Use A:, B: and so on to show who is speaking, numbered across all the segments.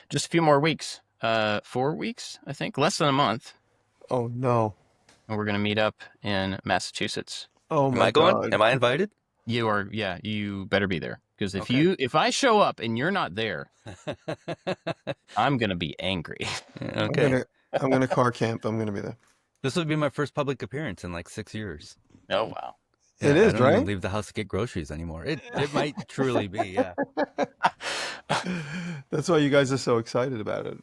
A: Just a few more weeks. 4 weeks, I think, less than a month.
B: Oh no.
A: And we're gonna meet up in Massachusetts.
B: Oh
C: Am
B: my
C: I going?
B: God.
C: Am I invited?
A: You are, yeah. You better be there because
C: Okay.
A: if I show up and you're not there, I'm gonna be angry.
B: I'm
C: Okay.
B: gonna I'm gonna car camp. I'm gonna be there.
C: This would be my first public appearance in like 6 years.
A: Oh wow.
B: It
C: Yeah, I
B: is,
C: don't even
B: right?
C: leave the house to get groceries anymore. It might truly be, yeah.
B: That's why you guys are so excited about it.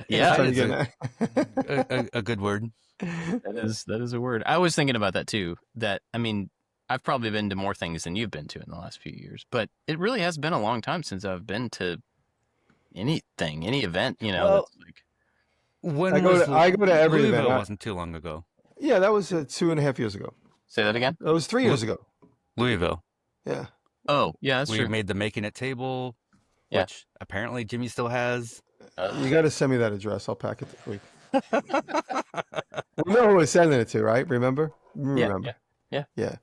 A: Yeah,
B: Trying to
C: Excited's
B: get
C: a good word.
A: that is a word. I was thinking about that too. That I mean, I've probably been to more things than you've been to in the last few years, but it really has been a long time since I've been to anything, any event.
C: Well,
A: That's like
C: when was
B: I go to every event.
C: Louisville wasn't too long ago.
B: Yeah, that was 2.5 years ago.
A: say that again.
B: That was 3 years ago.
C: Louisville.
B: Yeah.
A: Oh yeah, that's
C: We
A: true.
C: made the Making It table,
A: Yeah.
C: which apparently Jimmy still has.
B: You got to send me that address. I'll pack it this week. We know who we're sending it to, right? Remember? Remember.
A: yeah.
B: Yeah.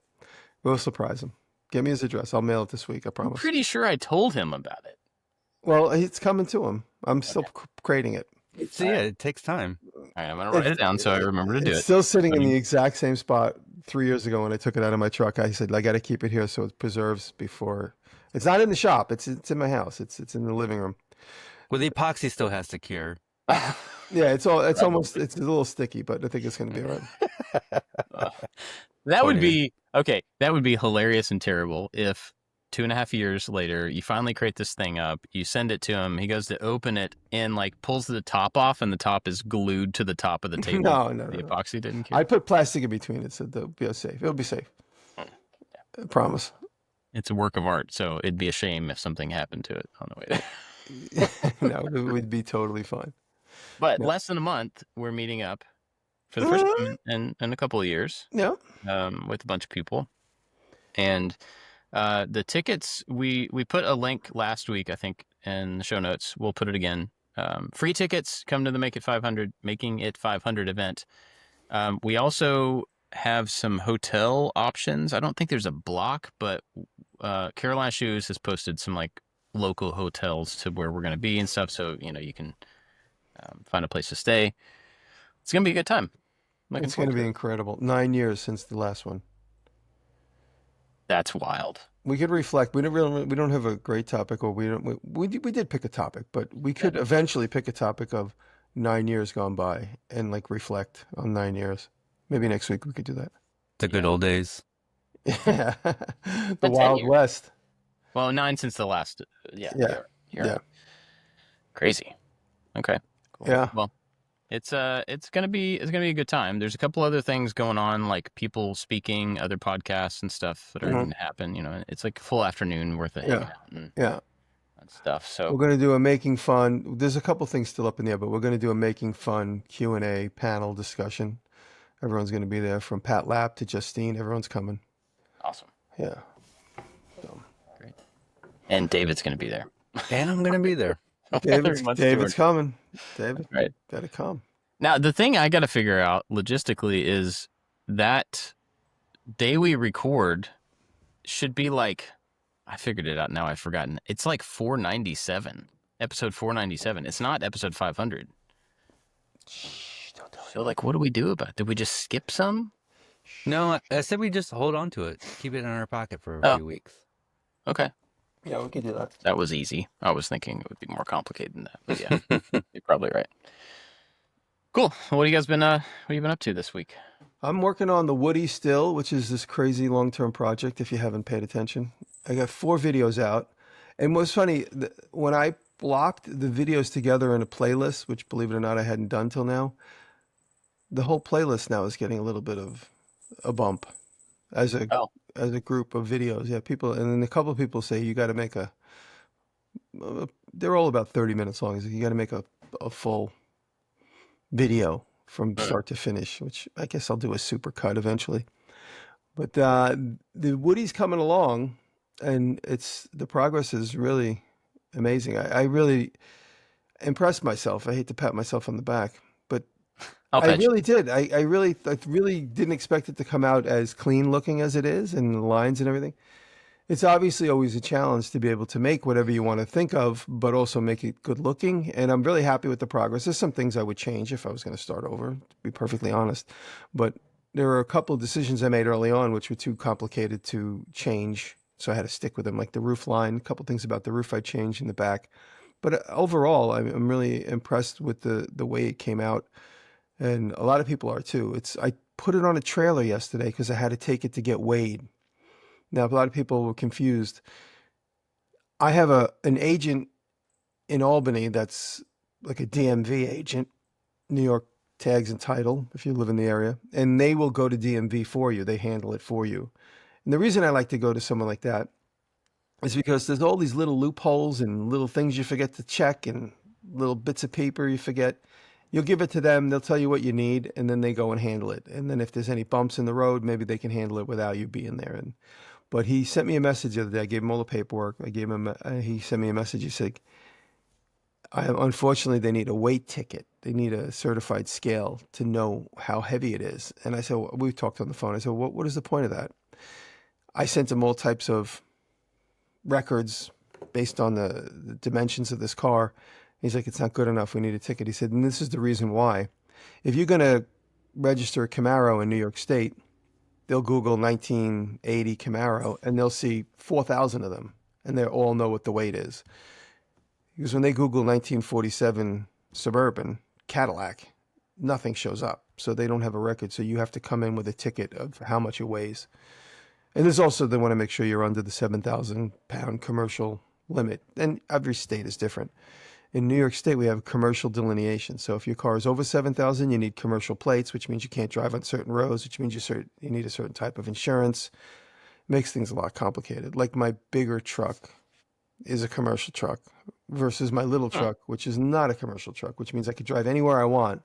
B: We'll surprise him. Give me his address. I'll mail it this week. I
A: I'm
B: promise.
A: pretty sure I told him about it.
B: Well, it's coming to him. I'm still creating it.
C: So yeah, it takes time.
A: All right, I'm gonna write it down so I remember to do
B: It's
A: it.
B: still sitting in the exact same spot 3 years ago when I took it out of my truck. I said, I got to keep it here so it preserves before. It's not in the shop. It's in my house. It's in the living room.
C: Well, the epoxy still has to cure.
B: Yeah, it's almost, it's a little sticky, but I think it's going to be all right.
A: That would
C: Funny.
A: be okay. That would be hilarious and terrible if 2.5 years later you finally create this thing up. You send it to him. He goes to open it and like pulls the top off, and the top is glued to the top of the table.
B: No.
A: The epoxy didn't cure.
B: I put plastic in between it so they'll be safe. It'll be safe. I promise.
A: It's a work of art, so it'd be a shame if something happened to it on the way there.
B: No, it would be totally fine.
A: But
B: Yeah.
A: less than a month, we're meeting up for the first time in a couple of years
B: Yeah.
A: with a bunch of people. And the tickets, we put a link last week, I think, in the show notes. We'll put it again. Free tickets, come to the Making It 500 event. We also have some hotel options. I don't think there's a block, but Carolina Shoes has posted some like local hotels to where we're going to be and stuff. So, you can find a place to stay. It's going to be a good time.
B: It's going to be incredible. 9 years since the last one.
A: That's wild.
B: We could reflect. We don't have a great topic, or we did pick a topic, but we could eventually pick a topic of 9 years gone by and like reflect on 9 years. Maybe next week we could do that.
C: The good old days.
B: Yeah, the
A: 10
B: Wild
A: years.
B: West.
A: Well, 9 since the last.
B: Yeah.
A: You're crazy. Okay. Cool.
B: Yeah.
A: Well, it's gonna be a good time. There's a couple other things going on, like people speaking, other podcasts and stuff that are going to happen. It's like a full afternoon worth of hanging out and stuff. So
B: We're going to do a making fun. There's a couple things still up in the air, but we're going to do a making fun Q&A panel discussion. Everyone's going to be there, from Pat Lapp to Justine. Everyone's coming.
A: awesome.
B: Yeah.
A: Great. And David's gonna be there.
C: And I'm going to be there.
B: David's coming. David,
A: Right.
B: gotta come.
A: Now, the thing I got to figure out logistically is that day we record should be like, I figured it out now, I've forgotten. It's like 497, episode 497. It's not episode 500. So, like, what do we do about it? Did we just skip some?
C: No, I said we just hold on to it. Keep it in our pocket for a few weeks.
A: Okay.
B: Yeah, we can do that.
A: That was easy. I was thinking it would be more complicated than that. But yeah, you're probably right. Cool. What have you guys been up to this week?
B: I'm working on the Woody still, which is this crazy long-term project, if you haven't paid attention. I got 4 videos out. And what's funny, when I blocked the videos together in a playlist, which, believe it or not, I hadn't done till now, the whole playlist now is getting a little bit of a bump as a group of videos. Yeah, people, and then a couple of people say you got to make they're all about 30 minutes long. You got to make a full video from start to finish, which I guess I'll do a super cut eventually. But the Woody's coming along, and the progress is really amazing. I really impressed myself. I hate to pat myself on the back, but I really did. I really didn't expect it to come out as clean looking as it is, and the lines and everything. It's obviously always a challenge to be able to make whatever you want to think of, but also make it good looking. And I'm really happy with the progress. There's some things I would change if I was going to start over, to be perfectly honest. But there were a couple of decisions I made early on which were too complicated to change. So I had to stick with them, like the roof line, a couple of things about the roof I changed in the back. But overall, I'm really impressed with the way it came out. And a lot of people are too. I put it on a trailer yesterday because I had to take it to get weighed. Now, a lot of people were confused. I have an agent in Albany that's like a DMV agent, New York Tags and Title, if you live in the area, and they will go to DMV for you. They handle it for you. And the reason I like to go to someone like that is because there's all these little loopholes and little things you forget to check and little bits of paper you forget. You'll give it to them, they'll tell you what you need, and then they go and handle it. And then if there's any bumps in the road, maybe they can handle it without you being there. But he sent me a message the other day. I gave him all the paperwork. He sent me a message. He said, unfortunately, they need a weight ticket. They need a certified scale to know how heavy it is. And I said, we talked on the phone. I said, what is the point of that? I sent him all types of records based on the dimensions of this car. He's like, it's not good enough. We need a ticket. He said, and this is the reason why. If you're going to register a Camaro in New York State, they'll Google 1980 Camaro and they'll see 4,000 of them and they all know what the weight is. Because when they Google 1947 Suburban Cadillac, nothing shows up. So they don't have a record. So you have to come in with a ticket of how much it weighs. And there's also, they want to make sure you're under the 7,000 pound commercial limit. And every state is different. In New York State, we have commercial delineation. So if your car is over 7,000, you need commercial plates, which means you can't drive on certain roads, which means you need a certain type of insurance. Makes things a lot complicated. Like my bigger truck is a commercial truck versus my little truck, which is not a commercial truck, which means I could drive anywhere I want.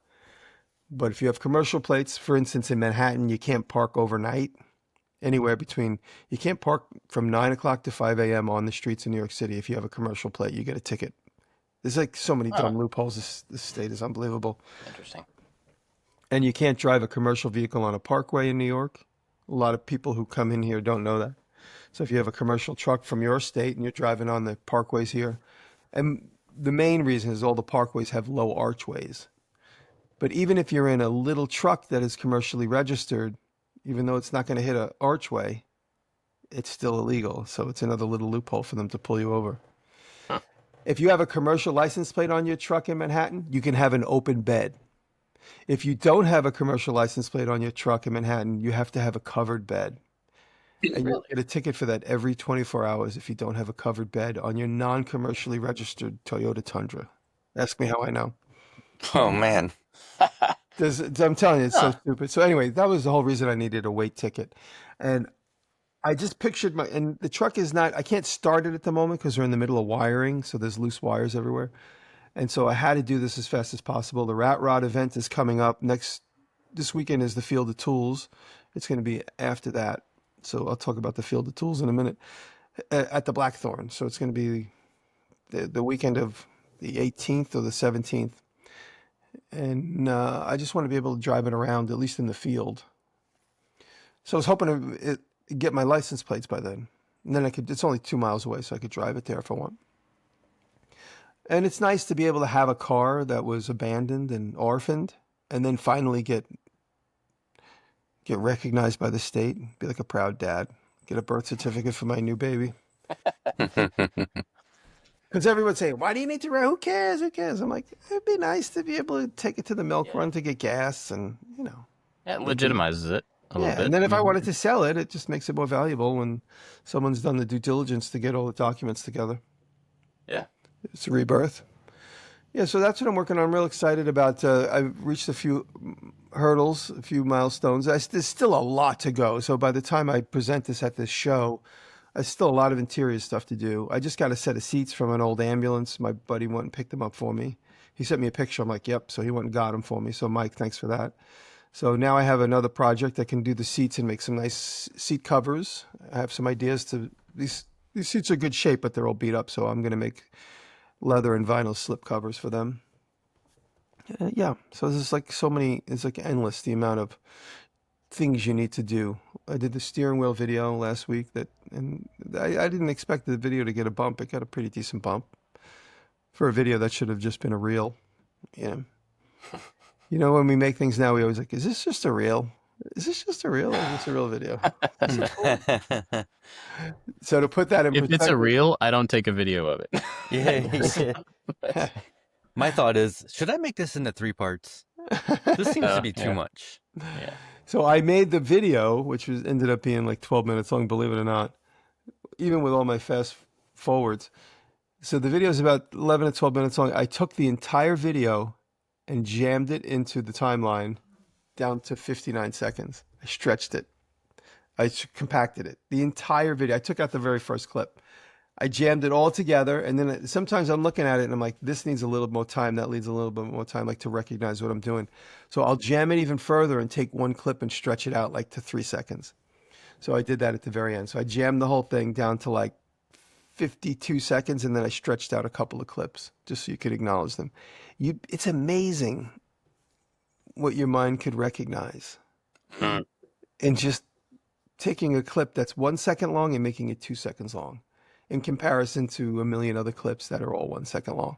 B: But if you have commercial plates, for instance, in Manhattan, you can't park overnight. Anywhere between, you can't park from 9 o'clock to 5 a.m. on the streets in New York City. If you have a commercial plate, you get a ticket. There's like so many dumb loopholes. This state is unbelievable.
A: Interesting.
B: And you can't drive a commercial vehicle on a parkway in New York. A lot of people who come in here don't know that. So if you have a commercial truck from your state and you're driving on the parkways here, and the main reason is all the parkways have low archways. But even if you're in a little truck that is commercially registered, even though it's not going to hit an archway, it's still illegal. So it's another little loophole for them to pull you over. If you have a commercial license plate on your truck in Manhattan, you can have an open bed. If you don't have a commercial license plate on your truck in Manhattan, you have to have a covered bed. And you get a ticket for that every 24 hours if you don't have a covered bed on your non-commercially registered Toyota Tundra. Ask me how I know.
D: Oh, man.
B: I'm telling you, it's so stupid. So anyway, that was the whole reason I needed a weight ticket. And I just pictured and the truck is not, I can't start it at the moment because we're in the middle of wiring. So there's loose wires everywhere. And so I had to do this as fast as possible. The Rat Rod event is coming up this weekend is the Field of Tools. It's going to be after that. So I'll talk about the Field of Tools in a minute at the Blackthorn. So it's going to be the weekend of the 18th or the 17th. And I just want to be able to drive it around, at least in the field. So I was hoping to get my license plates by then. And then it's only 2 miles away, so I could drive it there if I want. And it's nice to be able to have a car that was abandoned and orphaned and then finally get recognized by the state, be like a proud dad, get a birth certificate for my new baby. Because everyone's saying, why do you need to run? Who cares? Who cares? I'm like, it'd be nice to be able to take it to the milk run to get gas and,
A: Yeah, it legitimizes it a little bit.
B: And then if I wanted to sell it, it just makes it more valuable when someone's done the due diligence to get all the documents together.
A: Yeah.
B: It's a rebirth. Yeah, so that's what I'm working on. I'm real excited about. I've reached a few hurdles, a few milestones. There's still a lot to go. So by the time I present this at this show, there's still a lot of interior stuff to do. I just got a set of seats from an old ambulance. My buddy went and picked them up for me. He sent me a picture. I'm like, yep. So he went and got them for me. So Mike, thanks for that. So now I have another project. I can do the seats and make some nice seat covers. I have some ideas to these seats are good shape, but they're all beat up. So I'm going to make leather and vinyl slip covers for them. Yeah. So there's like so many, it's like endless the amount of things you need to do. I did the steering wheel video last week and I didn't expect the video to get a bump. It got a pretty decent bump for a video that should have just been a reel. Yeah. You know, when we make things now, we always like, is this just a reel? Is this just a reel or is this a real video? So to put that in
A: If it's a
B: perspective,
A: reel, I don't take a video of it.
C: Yeah. My thought is, should I make this into 3 parts? This seems to be too much.
A: Yeah.
B: so I made the video, which ended up being like 12 minutes long, believe it or not, even with all my fast forwards. So the video is about 11 to 12 minutes long. I took the entire video and jammed it into the timeline down to 59 seconds. I stretched it. I compacted it. The entire video. I took out the very first clip. I jammed it all together, and then sometimes I'm looking at it and I'm like, this needs a little more time. That needs a little bit more time, like to recognize what I'm doing. So I'll jam it even further and take one clip and stretch it out like to 3 seconds. So I did that at the very end. So I jammed the whole thing down to like 52 seconds, and then I stretched out a couple of clips just so you could acknowledge them. It's amazing what your mind could recognize. And just taking a clip that's 1 second long and making it 2 seconds long in comparison to a million other clips that are all 1 second long.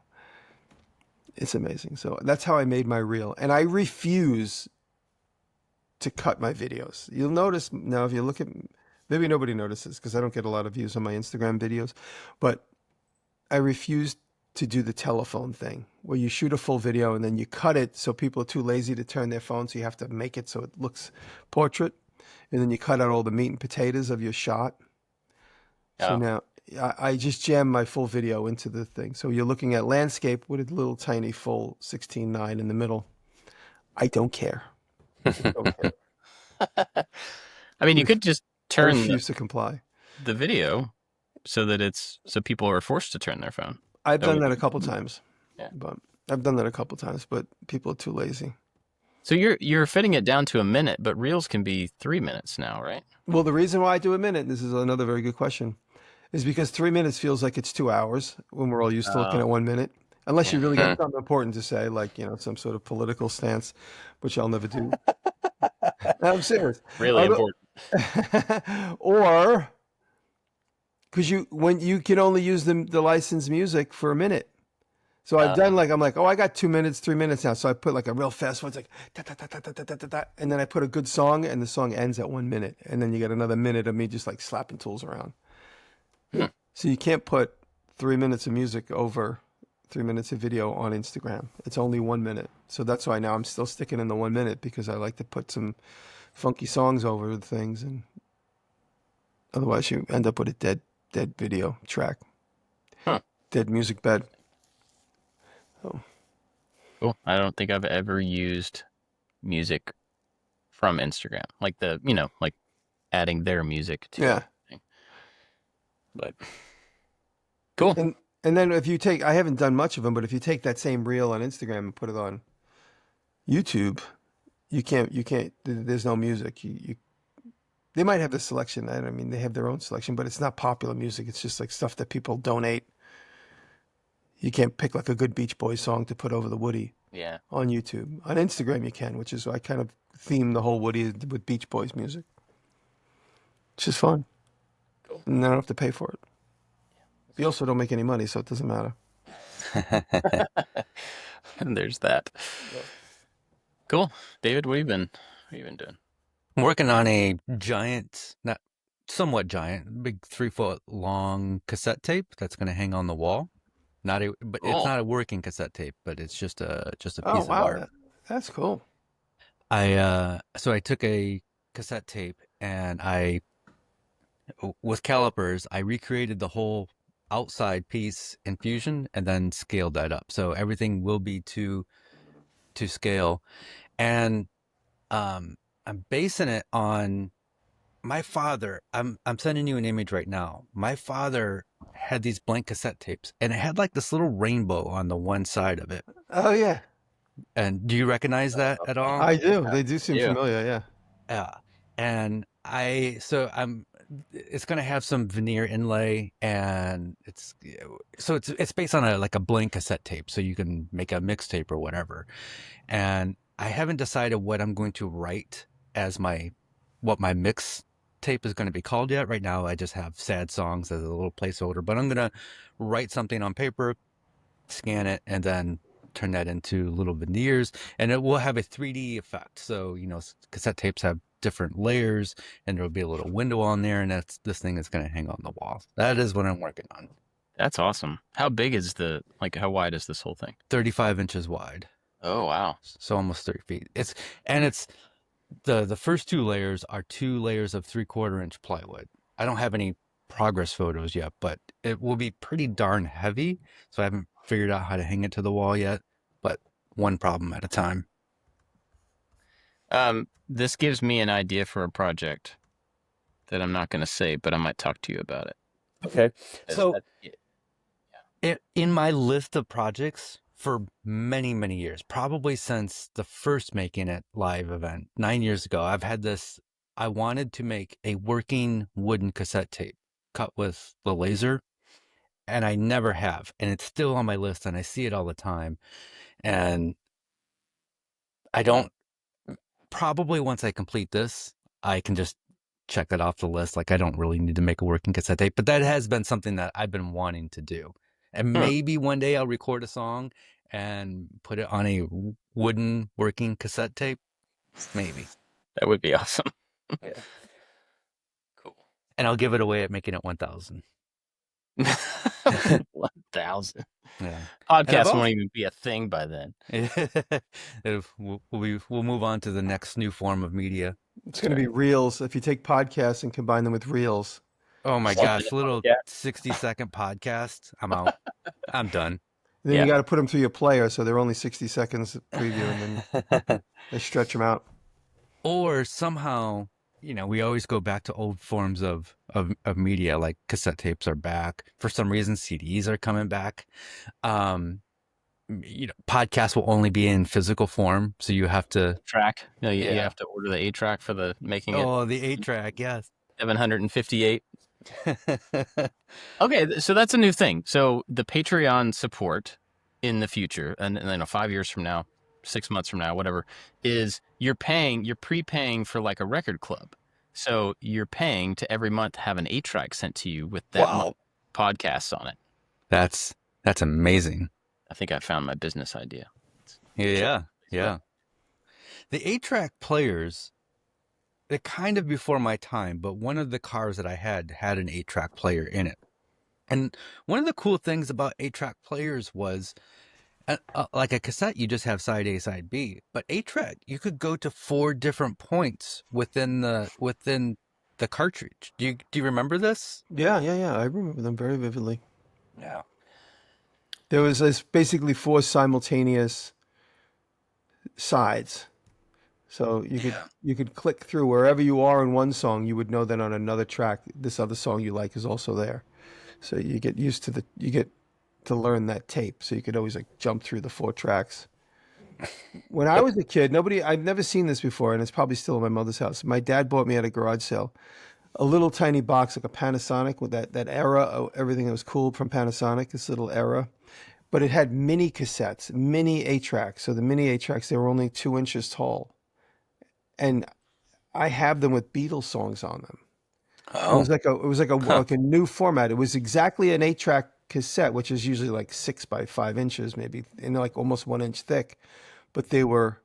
B: It's amazing. So that's how I made my reel. And I refuse to cut my videos. You'll notice now, if you look at, maybe nobody notices because I don't get a lot of views on my Instagram videos, but I refuse to do the telephone thing where you shoot a full video and then you cut it so people are too lazy to turn their phone, so you have to make it so it looks portrait, and then you cut out all the meat and potatoes of your shot. So now I just jam my full video into the thing. So you're looking at landscape with a little tiny full 16:9 in the middle. I don't care. I don't care.
A: I mean, you could just
B: I
A: turn
B: refuse to comply.
A: the video so that so people are forced to turn their phone.
B: I've done that a couple times.
A: Yeah.
B: But I've done that a couple times, but people are too lazy.
A: So you're fitting it down to a minute, but reels can be 3 minutes now, right?
B: Well, the reason why I do a minute, this is another very good question, is because 3 minutes feels like it's 2 hours when we're all used to looking at 1 minute. Unless you really got something important to say, like, you know, some sort of political stance, which I'll never do. I'm serious.
A: Really important.
B: Or because when you can only use the licensed music for a minute. So I've done I'm like, oh, I got 2 minutes, 3 minutes now. So I put like a real fast one. It's like, da, da, da, da, da, da, da, da, and then I put a good song, and the song ends at 1 minute. And then you get another minute of me just like slapping tools around. So you can't put 3 minutes of music over 3 minutes of video on Instagram. It's only 1 minute. So that's why now I'm still sticking in the 1 minute, because I like to put some funky songs over the things. And otherwise you end up with a dead video track. Dead music bed.
A: Cool. I don't think I've ever used music from Instagram, like like adding their music to
B: Yeah.
A: it. But cool.
B: And then if you take, I haven't done much of them, but if you take that same reel on Instagram and put it on YouTube, you can't, there's no music. They might have the selection. I mean, they have their own selection, but it's not popular music. It's just like stuff that people donate. You can't pick like a good Beach Boys song to put over the Woody on YouTube. On Instagram you can, which is, I kind of theme the whole Woody with Beach Boys music. It's just fun. Cool. And I don't have to pay for it. You also don't make any money, so it doesn't matter.
A: And there's that. Cool. David, what have you been doing?
C: I'm working on a giant, not somewhat giant, big 3-foot long cassette tape that's going to hang on the wall. But it's not a working cassette tape, but it's just a piece of art.
B: That's cool.
C: So I took a cassette tape and with calipers, I recreated the whole outside piece in Fusion and then scaled that up. So everything will be to scale. And I'm basing it on my father. I'm sending you an image right now. My father had these blank cassette tapes, and it had like this little rainbow on the one side of it.
B: Oh yeah.
C: And do you recognize that at all?
B: I do. They do seem familiar. Yeah.
C: Yeah. And it's going to have some veneer inlay, and it's based on a blank cassette tape, so you can make a mixtape or whatever. And I haven't decided what I'm going to write as my what my mix tape is going to be called yet. Right now, I just have sad songs as a little placeholder, but I'm going to write something on paper, scan it, and then turn that into little veneers, and it will have a 3D effect. So, cassette tapes have different layers, and there'll be a little window on there, and this thing is going to hang on the wall. That is what I'm working on.
A: That's awesome. How big is how wide is this whole thing?
C: 35 inches wide.
A: Oh, wow.
C: So almost 30 feet. It's the first two layers are 2 layers of 3/4 inch plywood. I don't have any progress photos yet, but it will be pretty darn heavy. So I haven't figured out how to hang it to the wall yet, but one problem at a time.
A: This gives me an idea for a project that I'm not going to say, but I might talk to you about it.
C: Okay. So
A: yeah.
C: in my list of projects for many, many years, probably since the first Making It live event 9 years ago, I've had this. I wanted to make a working wooden cassette tape cut with the laser, and I never have. And it's still on my list, and I see it all the time. And I don't, probably once I complete this, I can just check that off the list. Like, I don't really need to make a working cassette tape, but that has been something that I've been wanting to do. And maybe one day I'll record a song and put it on a wooden working cassette tape. Maybe.
A: That would be awesome.
C: Yeah.
A: Cool.
C: And I'll give it away at Making It 1000.
A: 1,000.
C: Yeah.
A: Podcast won't even be a thing by then.
C: We'll move on to the next new form of media.
B: It's going to be reels. If you take podcasts and combine them with reels.
C: Oh my gosh, little 60-second podcast. I'm out. I'm done.
B: And then you got to put them through your player, so they're only 60 seconds preview, and then they stretch them out.
C: Or somehow, we always go back to old forms of media, like cassette tapes are back. For some reason, CDs are coming back. Podcasts will only be in physical form, so you have to
A: track. No, you have to order the 8-track for the Making It.
C: Oh, the 8-track, yes.
A: 758. Okay, so that's a new thing. So the Patreon support in the future, and 5 years from now, 6 months from now, whatever, is you're prepaying for like a record club. So you're paying to every month have an 8-track sent to you with that podcasts on it.
C: That's amazing.
A: I think I found my business idea.
C: Yeah. The 8-track players, they're kind of before my time, but one of the cars that I had an 8-track player in it. And one of the cool things about 8-track players was, like a cassette, you just have side A, side B. But 8-track, you could go to 4 different points within the cartridge. Do you remember this?
B: Yeah. I remember them very vividly.
C: Yeah.
B: There was basically 4 simultaneous sides. So you could click through wherever you are in one song, you would know that on another track, this other song you like is also there. So you get used to you get to learn that tape. So you could always like jump through the 4 tracks. When I was a kid, I'd never seen this before, and it's probably still in my mother's house. My dad bought me at a garage sale a little tiny box, like a Panasonic, with that era of everything that was cool from Panasonic, this little era. But it had mini cassettes, mini 8-tracks. So the mini 8-tracks, they were only 2 inches tall. And I have them with Beatles songs on them.
C: Oh.
B: It was like a new format. It was exactly an 8-track cassette, which is usually like 6 by 5 inches, maybe, and like almost 1 inch thick. But they were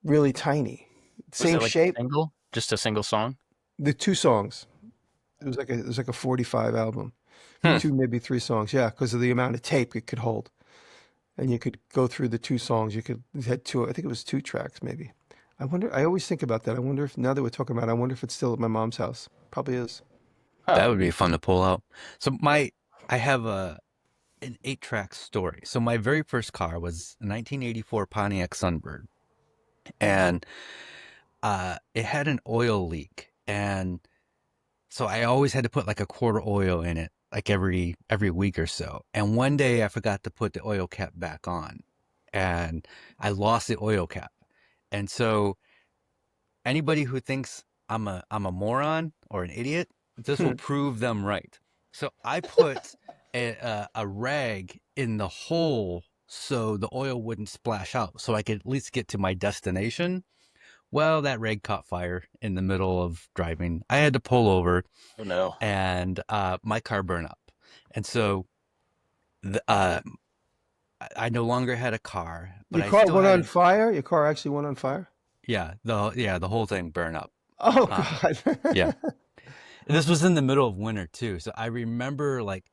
B: really tiny. Same shape.
A: Just a single song?
B: The 2 songs. It was like a 45 album. 2, maybe 3 songs. Yeah, because of the amount of tape it could hold. And you could go through the 2 songs. You had 2, I think it was 2 tracks maybe. I always think about that. I wonder if, now that we're talking about it, I wonder if it's still at my mom's house. Probably is.
C: That would be fun to pull out. So I have an 8-track story. So my very first car was a 1984 Pontiac Sunbird. And it had an oil leak. And so I always had to put like a quart of oil in it, like every week or so. And one day I forgot to put the oil cap back on, and I lost the oil cap. And so anybody who thinks I'm a moron or an idiot, this will prove them right. So I put a rag in the hole so the oil wouldn't splash out, so I could at least get to my destination. Well, that rag caught fire in the middle of driving. I had to pull over,
A: Oh no.
C: and my car burned up. And so the, I no longer had a car, but
B: Your
C: I
B: car
C: still
B: went
C: had
B: on
C: an
B: fire? Your car actually went on fire?
C: the whole thing burned up.
B: Oh
C: Um,
B: God.
C: yeah. This was in the middle of winter too. So I remember like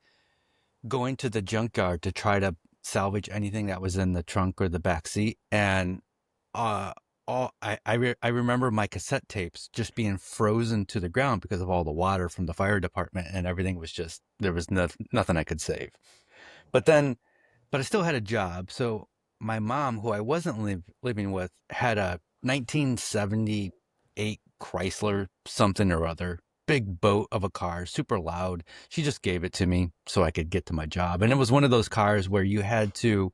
C: going to the junkyard to try to salvage anything that was in the trunk or the back seat. And uh, I remember my cassette tapes just being frozen to the ground because of all the water from the fire department, and everything was just, there was nothing I could save. But then, but I still had a job. So my mom, who I wasn't living with, had a 1978 Chrysler something or other, big boat of a car, super loud. She just gave it to me so I could get to my job. And it was one of those cars where you had to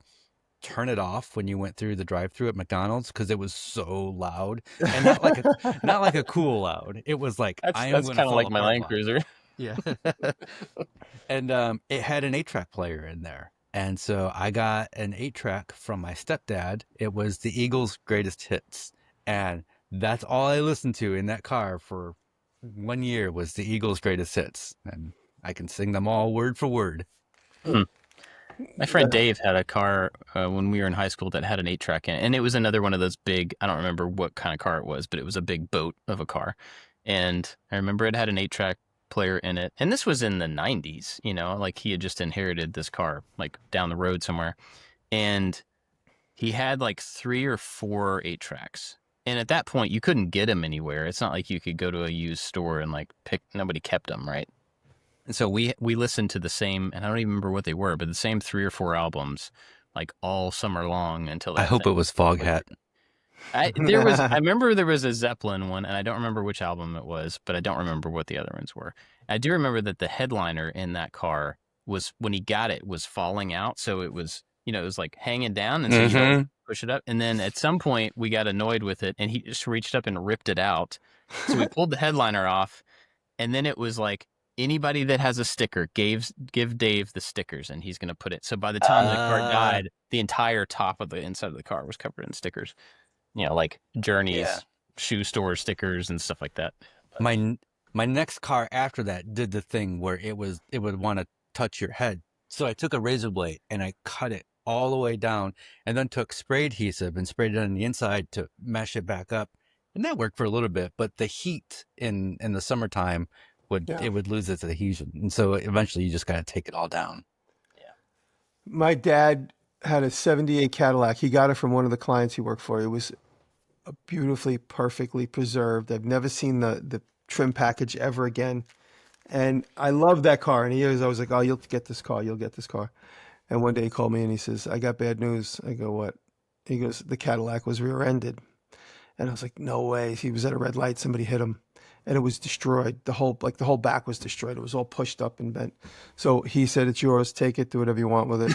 C: turn it off when you went through the drive-through at McDonald's because it was so loud, and not like a cool loud. It was like, I am
A: That's
C: going to
A: kind of
C: fall
A: like my
C: apart
A: Land
C: loud.
A: Cruiser.
C: Yeah. And it had an 8-track player in there. And so I got an 8-track from my stepdad. It was the Eagles' greatest hits. And that's all I listened to in that car for 1 year was the Eagles' greatest hits. And I can sing them all word for word.
A: Hmm. My friend Dave had a car when we were in high school that had an 8-track in it, and it was another one of those big. I don't remember what kind of car it was, but it was a big boat of a car, and I remember it had an 8-track player in it. And this was in the '90s, like he had just inherited this car, like down the road somewhere, and he had like 3 or 4 8-tracks. And at that point, you couldn't get them anywhere. It's not like you could go to a used store and like pick. Nobody kept them, right? And so we listened to the same, and I don't even remember what they were, but the same 3 or 4 albums, like all summer long until
C: I
A: that
C: hope
A: thing
C: it was
A: was completely.
C: Foghat.
A: I remember there was a Zeppelin one, and I don't remember which album it was, but I don't remember what the other ones were. I do remember that the headliner in that car was, when he got it, was falling out, so it was, it was like hanging down, and so you'd always
C: Mm-hmm.
A: push it up, and then at some point we got annoyed with it, and he just reached up and ripped it out, so we pulled the headliner off, and then it was like, anybody that has a sticker, give Dave the stickers, and he's going to put it. So by the time the car
C: Uh,
A: died, the entire top of the inside of the car was covered in stickers. Like
C: yeah.
A: Journeys, shoe store stickers and stuff like that. But
C: My my next car after that did the thing where it would want to touch your head. So I took a razor blade and I cut it all the way down, and then took spray adhesive and sprayed it on the inside to mesh it back up. And that worked for a little bit, but the heat in the summertime
B: Yeah.
C: would lose its adhesion. And so eventually you just got to take it all down.
A: yeah.
B: My dad had a 78 Cadillac. He got it from one of the clients he worked for. It was beautifully, perfectly preserved. I've never seen the trim package ever again. And I love that car. And he was always like, "Oh, you'll get this car. You'll get this car." And one day he called me and he says, "I got bad news." I go, "What?" He goes, "The Cadillac was rear-ended." And I was like, "No way." He was at a red light. Somebody hit him, and it was destroyed. The whole back was destroyed. It was all pushed up and bent. So he said, "It's yours. Take it. Do whatever you want with it."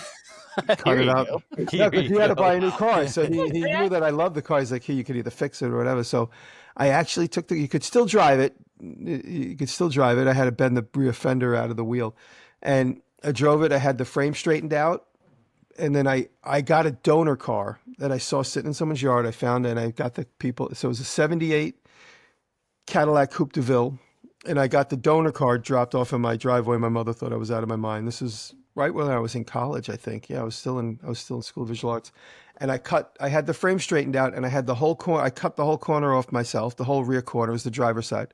B: Cut
A: Here
B: it
A: you
B: up.
A: go.
B: Yeah,
C: Here
B: because
C: you
B: he had to
C: go.
B: buy a new car. So he knew that I loved the car. He's like, "Here, you could either fix it or whatever." So I actually you could still drive it. You could still drive it. I had to bend the rear fender out of the wheel. And I drove it. I had the frame straightened out. And then I got a donor car that I saw sitting in someone's yard. I found it, and I got the people. So it was a 78 Cadillac Coupe de Ville, and I got the donor card dropped off in my driveway. My mother thought I was out of my mind. This is right when I was in college, I think. Yeah, I was still in school of visual arts, and I had the frame straightened out, and I had the whole corner. I cut the whole corner off myself. The whole rear corner was the driver's side,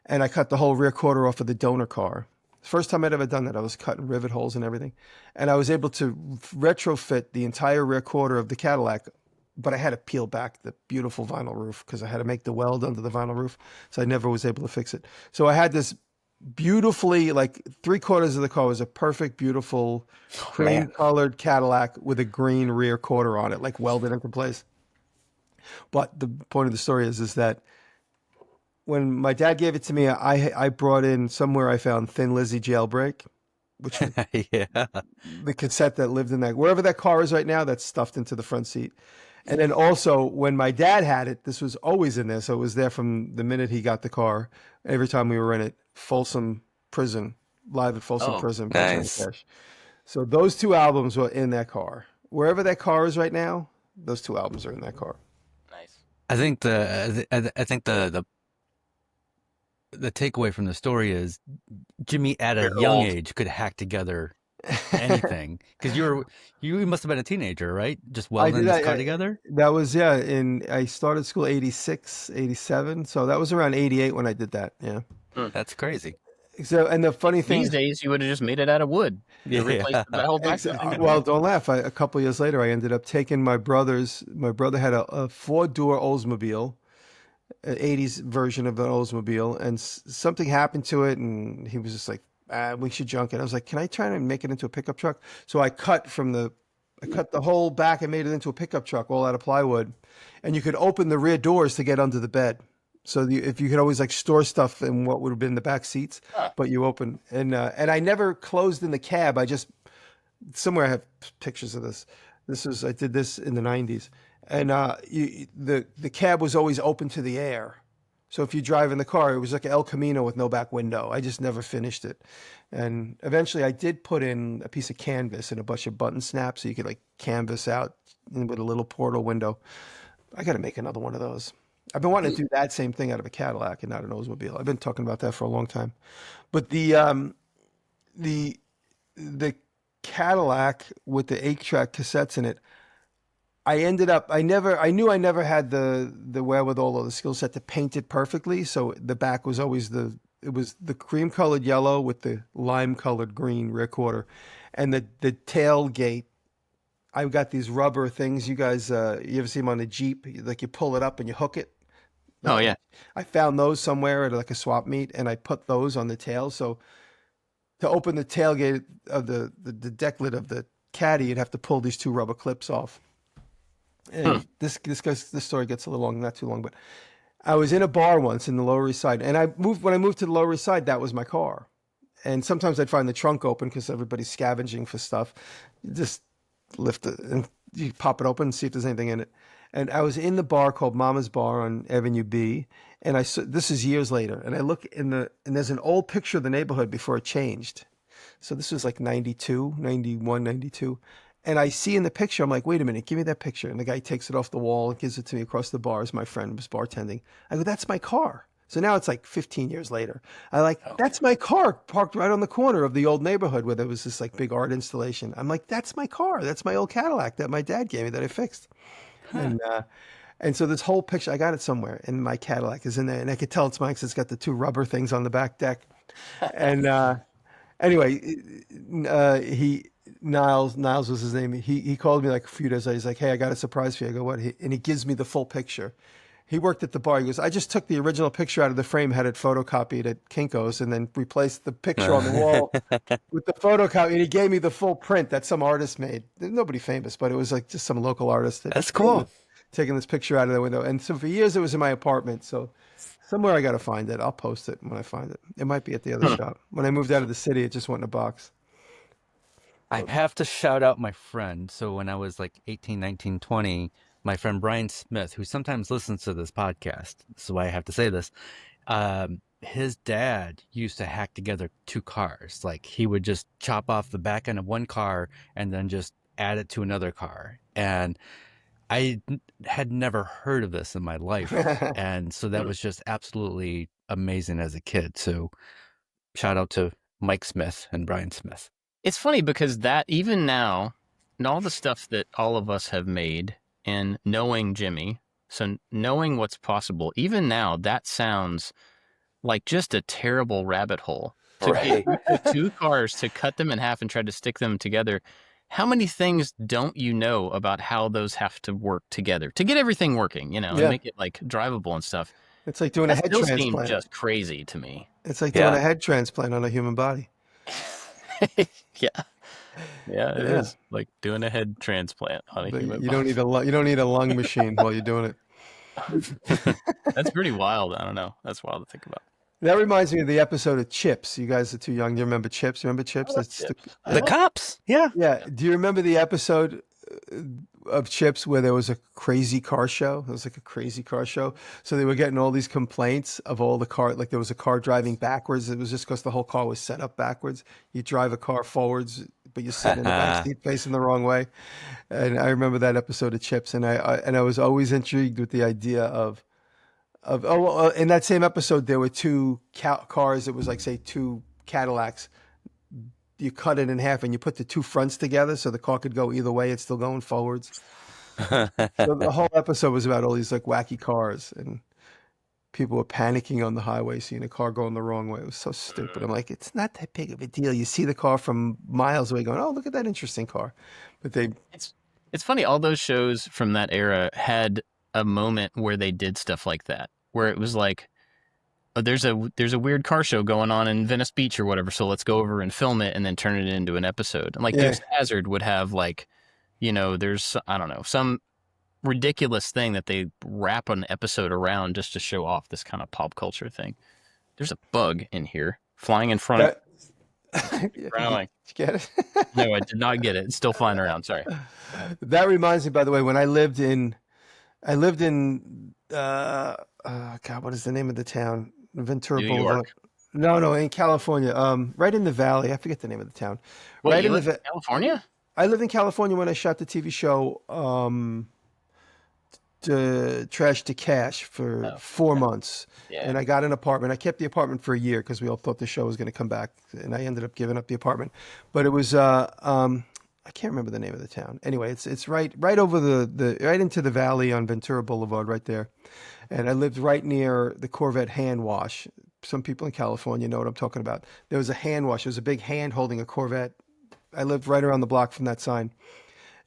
B: and I cut the whole rear quarter off of the donor car. First time I'd ever done that. I was cutting rivet holes and everything, and I was able to retrofit the entire rear quarter of the Cadillac, but I had to peel back the beautiful vinyl roof because I had to make the weld under the vinyl roof. So I never was able to fix it. So I had this beautifully, like 3/4 of the car was a perfect, beautiful cream
A: Man.
B: colored Cadillac with a green rear quarter on it, like welded into place. But the point of the story is that when my dad gave it to me, I brought in somewhere I found Thin Lizzy Jailbreak, which was
C: Yeah.
B: the cassette that lived in that, wherever that car is right now, that's stuffed into the front seat. And then also when my dad had it, this was always in there. So it was there from the minute he got the car. Every time we were in it, Folsom Prison, live at Folsom
C: Oh,
B: Prison by Johnny
C: nice.
B: Cash. So those two albums were in that car. Wherever that car is right now, those two albums are in that car.
A: Nice.
C: I think the takeaway from the story is Jimmy at a
A: You're
C: young
A: old.
C: age could hack together anything because you must have been a teenager, right? Just
B: I
C: welding
B: did
C: this
B: that.
C: car together.
B: That was, yeah. I started school 86, 87. So that was around 88 when I did that. Yeah.
A: Hmm.
C: That's crazy.
B: So, and the funny thing
A: These
B: is,
A: days, you would have just made it out of wood. You replaced
C: Yeah.
A: the whole back of it.
B: well, don't laugh. A couple years later, I ended up taking my brother had a four-door Oldsmobile, an 80s version of an Oldsmobile, and something happened to it, and he was just like, we should junk it. I was like, can I try to make it into a pickup truck? So I cut the whole back and made it into a pickup truck, all out of plywood, and you could open the rear doors to get under the bed. So if you could always like store stuff in what would have been the back seats,
A: Huh.
B: but you open and I never closed in the cab. I just somewhere I have pictures of this. I did this in the 90s, and the cab was always open to the air. So if you drive in the car, it was like El Camino with no back window. I just never finished it, and eventually I did put in a piece of canvas and a bunch of button snaps so you could like canvas out with a little portal window. I got to make another one of those. I've been wanting to do that same thing out of a Cadillac and not an Oldsmobile. I've been talking about that for a long time. But the the Cadillac with the 8-track cassettes in it, I knew I never had the wherewithal or the skill set to paint it perfectly. So the back was always it was the cream colored yellow with the lime colored green rear quarter, and the tailgate. I've got these rubber things. You guys, you ever see them on the Jeep? Like you pull it up and you hook it.
A: Oh yeah.
B: I found those somewhere at like a swap meet, and I put those on the tail. So to open the tailgate of the deck lid of the caddy, you'd have to pull these two rubber clips off.
A: Hmm.
B: And this story gets a little long, not too long, but I was in a bar once in the Lower East Side, and when I moved to the Lower East Side, that was my car. And sometimes I'd find the trunk open because everybody's scavenging for stuff. You just lift it and you pop it open and see if there's anything in it. And I was in the bar called Mama's Bar on Avenue B, and this is years later, and I look and there's an old picture of the neighborhood before it changed. So this was like 92, 91, 92. And I see in the picture, I'm like, wait a minute, give me that picture. And the guy takes it off the wall and gives it to me across the bar as my friend was bartending. I go, that's my car. So now it's like 15 years later. That's my car parked right on the corner of the old neighborhood where there was this like big art installation. I'm like, that's my car. That's my old Cadillac that my dad gave me that I fixed.
C: Huh.
B: And so this whole picture, I got it somewhere, and my Cadillac is in there, and I could tell it's mine because it's got the two rubber things on the back deck. And anyway, Niles was his name. He called me like a few days later. He's like, "Hey, I got a surprise for you." I go, "What?" And he gives me the full picture. He worked at the bar. He goes, "I just took the original picture out of the frame, had it photocopied at Kinko's, and then replaced the picture on the wall with the photocopy." And he gave me the full print that some artist made. There's nobody famous, but it was like just some local artist that
C: That's cool.
B: taking this picture out of the window. And so for years it was in my apartment. So somewhere I got to find it. I'll post it when I find it. It might be at the other
A: Hmm.
B: shop. When I moved out of the city, it just went in a box.
C: I have to shout out my friend. So when I was like 18, 19, 20, my friend Brian Smith, who sometimes listens to this podcast, this is why I have to say this. His dad used to hack together two cars. Like he would just chop off the back end of one car and then just add it to another car. And had never heard of this in my life. And so that
A: Hmm.
C: was just absolutely amazing as a kid. So shout out to Mike Smith and Brian Smith.
A: It's funny because that even now, and all the stuff that all of us have made, and knowing Jimmy, so knowing what's possible, even now, that sounds like just a terrible rabbit hole. If
C: Right.
A: you took two cars to cut them in half and tried to stick them together, how many things don't you know about how those have to work together to get everything working, and
B: Yeah.
A: make it like drivable and stuff?
B: It's like doing a
A: That
B: head
A: still seems
B: transplant.
A: just crazy to me.
B: It's like doing a
C: Yeah.
B: head transplant on a human body.
A: Yeah. Yeah, it
B: Yeah.
A: is like doing a head transplant on a
B: But
A: human
B: you
A: body.
B: you don't need a lung machine while you're doing it.
A: That's pretty wild. I don't know. That's wild to think about.
B: That reminds me of the episode of Chips. You guys are too young. Do you remember Chips? You remember Chips?
A: I love
B: That's
A: chips.
C: The cops. Yeah.
B: yeah. Do you remember the episode of Chips where there was a crazy car show? It was like a crazy car show. So they were getting all these complaints of all the car, like there was a car driving backwards. It was just because the whole car was set up backwards. You drive a car forwards, but you're sitting in the back seat facing the wrong way. And I remember that episode of Chips, and I was always intrigued with the idea in that same episode there were two cars. It was like, say, two Cadillacs. You cut it in half and you put the two fronts together so the car could go either way. It's still going forwards. So the whole episode was about all these like wacky cars, and people were panicking on the highway seeing a car going the wrong way. It was so stupid. I'm like, it's not that big of a deal. You see the car from miles away going, oh, look at that interesting car. But
A: It's funny, all those shows from that era had a moment where they did stuff like that, where it was like, oh, there's a weird car show going on in Venice Beach or whatever, so let's go over and film it and then turn it into an episode. And like
B: Yeah.
A: Dukes of Hazzard would have like, there's, I don't know, some ridiculous thing that they wrap an episode around just to show off this kind of pop culture thing. There's a bug in here flying in front of
B: Did you get it?
A: No, I did not get it. It's still flying around. Sorry.
B: That reminds me, by the way, when I lived in God, what is the name of the town? Ventura
A: New
B: Boulevard.
A: York.
B: No, in California. Right in the valley. I forget the name of the town.
A: Wait,
B: Right
A: you
B: in
A: live in California?
B: I lived in California when I shot the TV show Trash to Cash for 4 months.
A: Yeah.
B: And I got an apartment. I kept the apartment for a year because we all thought the show was going to come back, and I ended up giving up the apartment. But it was I can't remember the name of the town. Anyway, it's right over the right into the valley on Ventura Boulevard right there. And I lived right near the Corvette hand wash. Some people in California know what I'm talking about. There was a hand wash. There was a big hand holding a Corvette. I lived right around the block from that sign.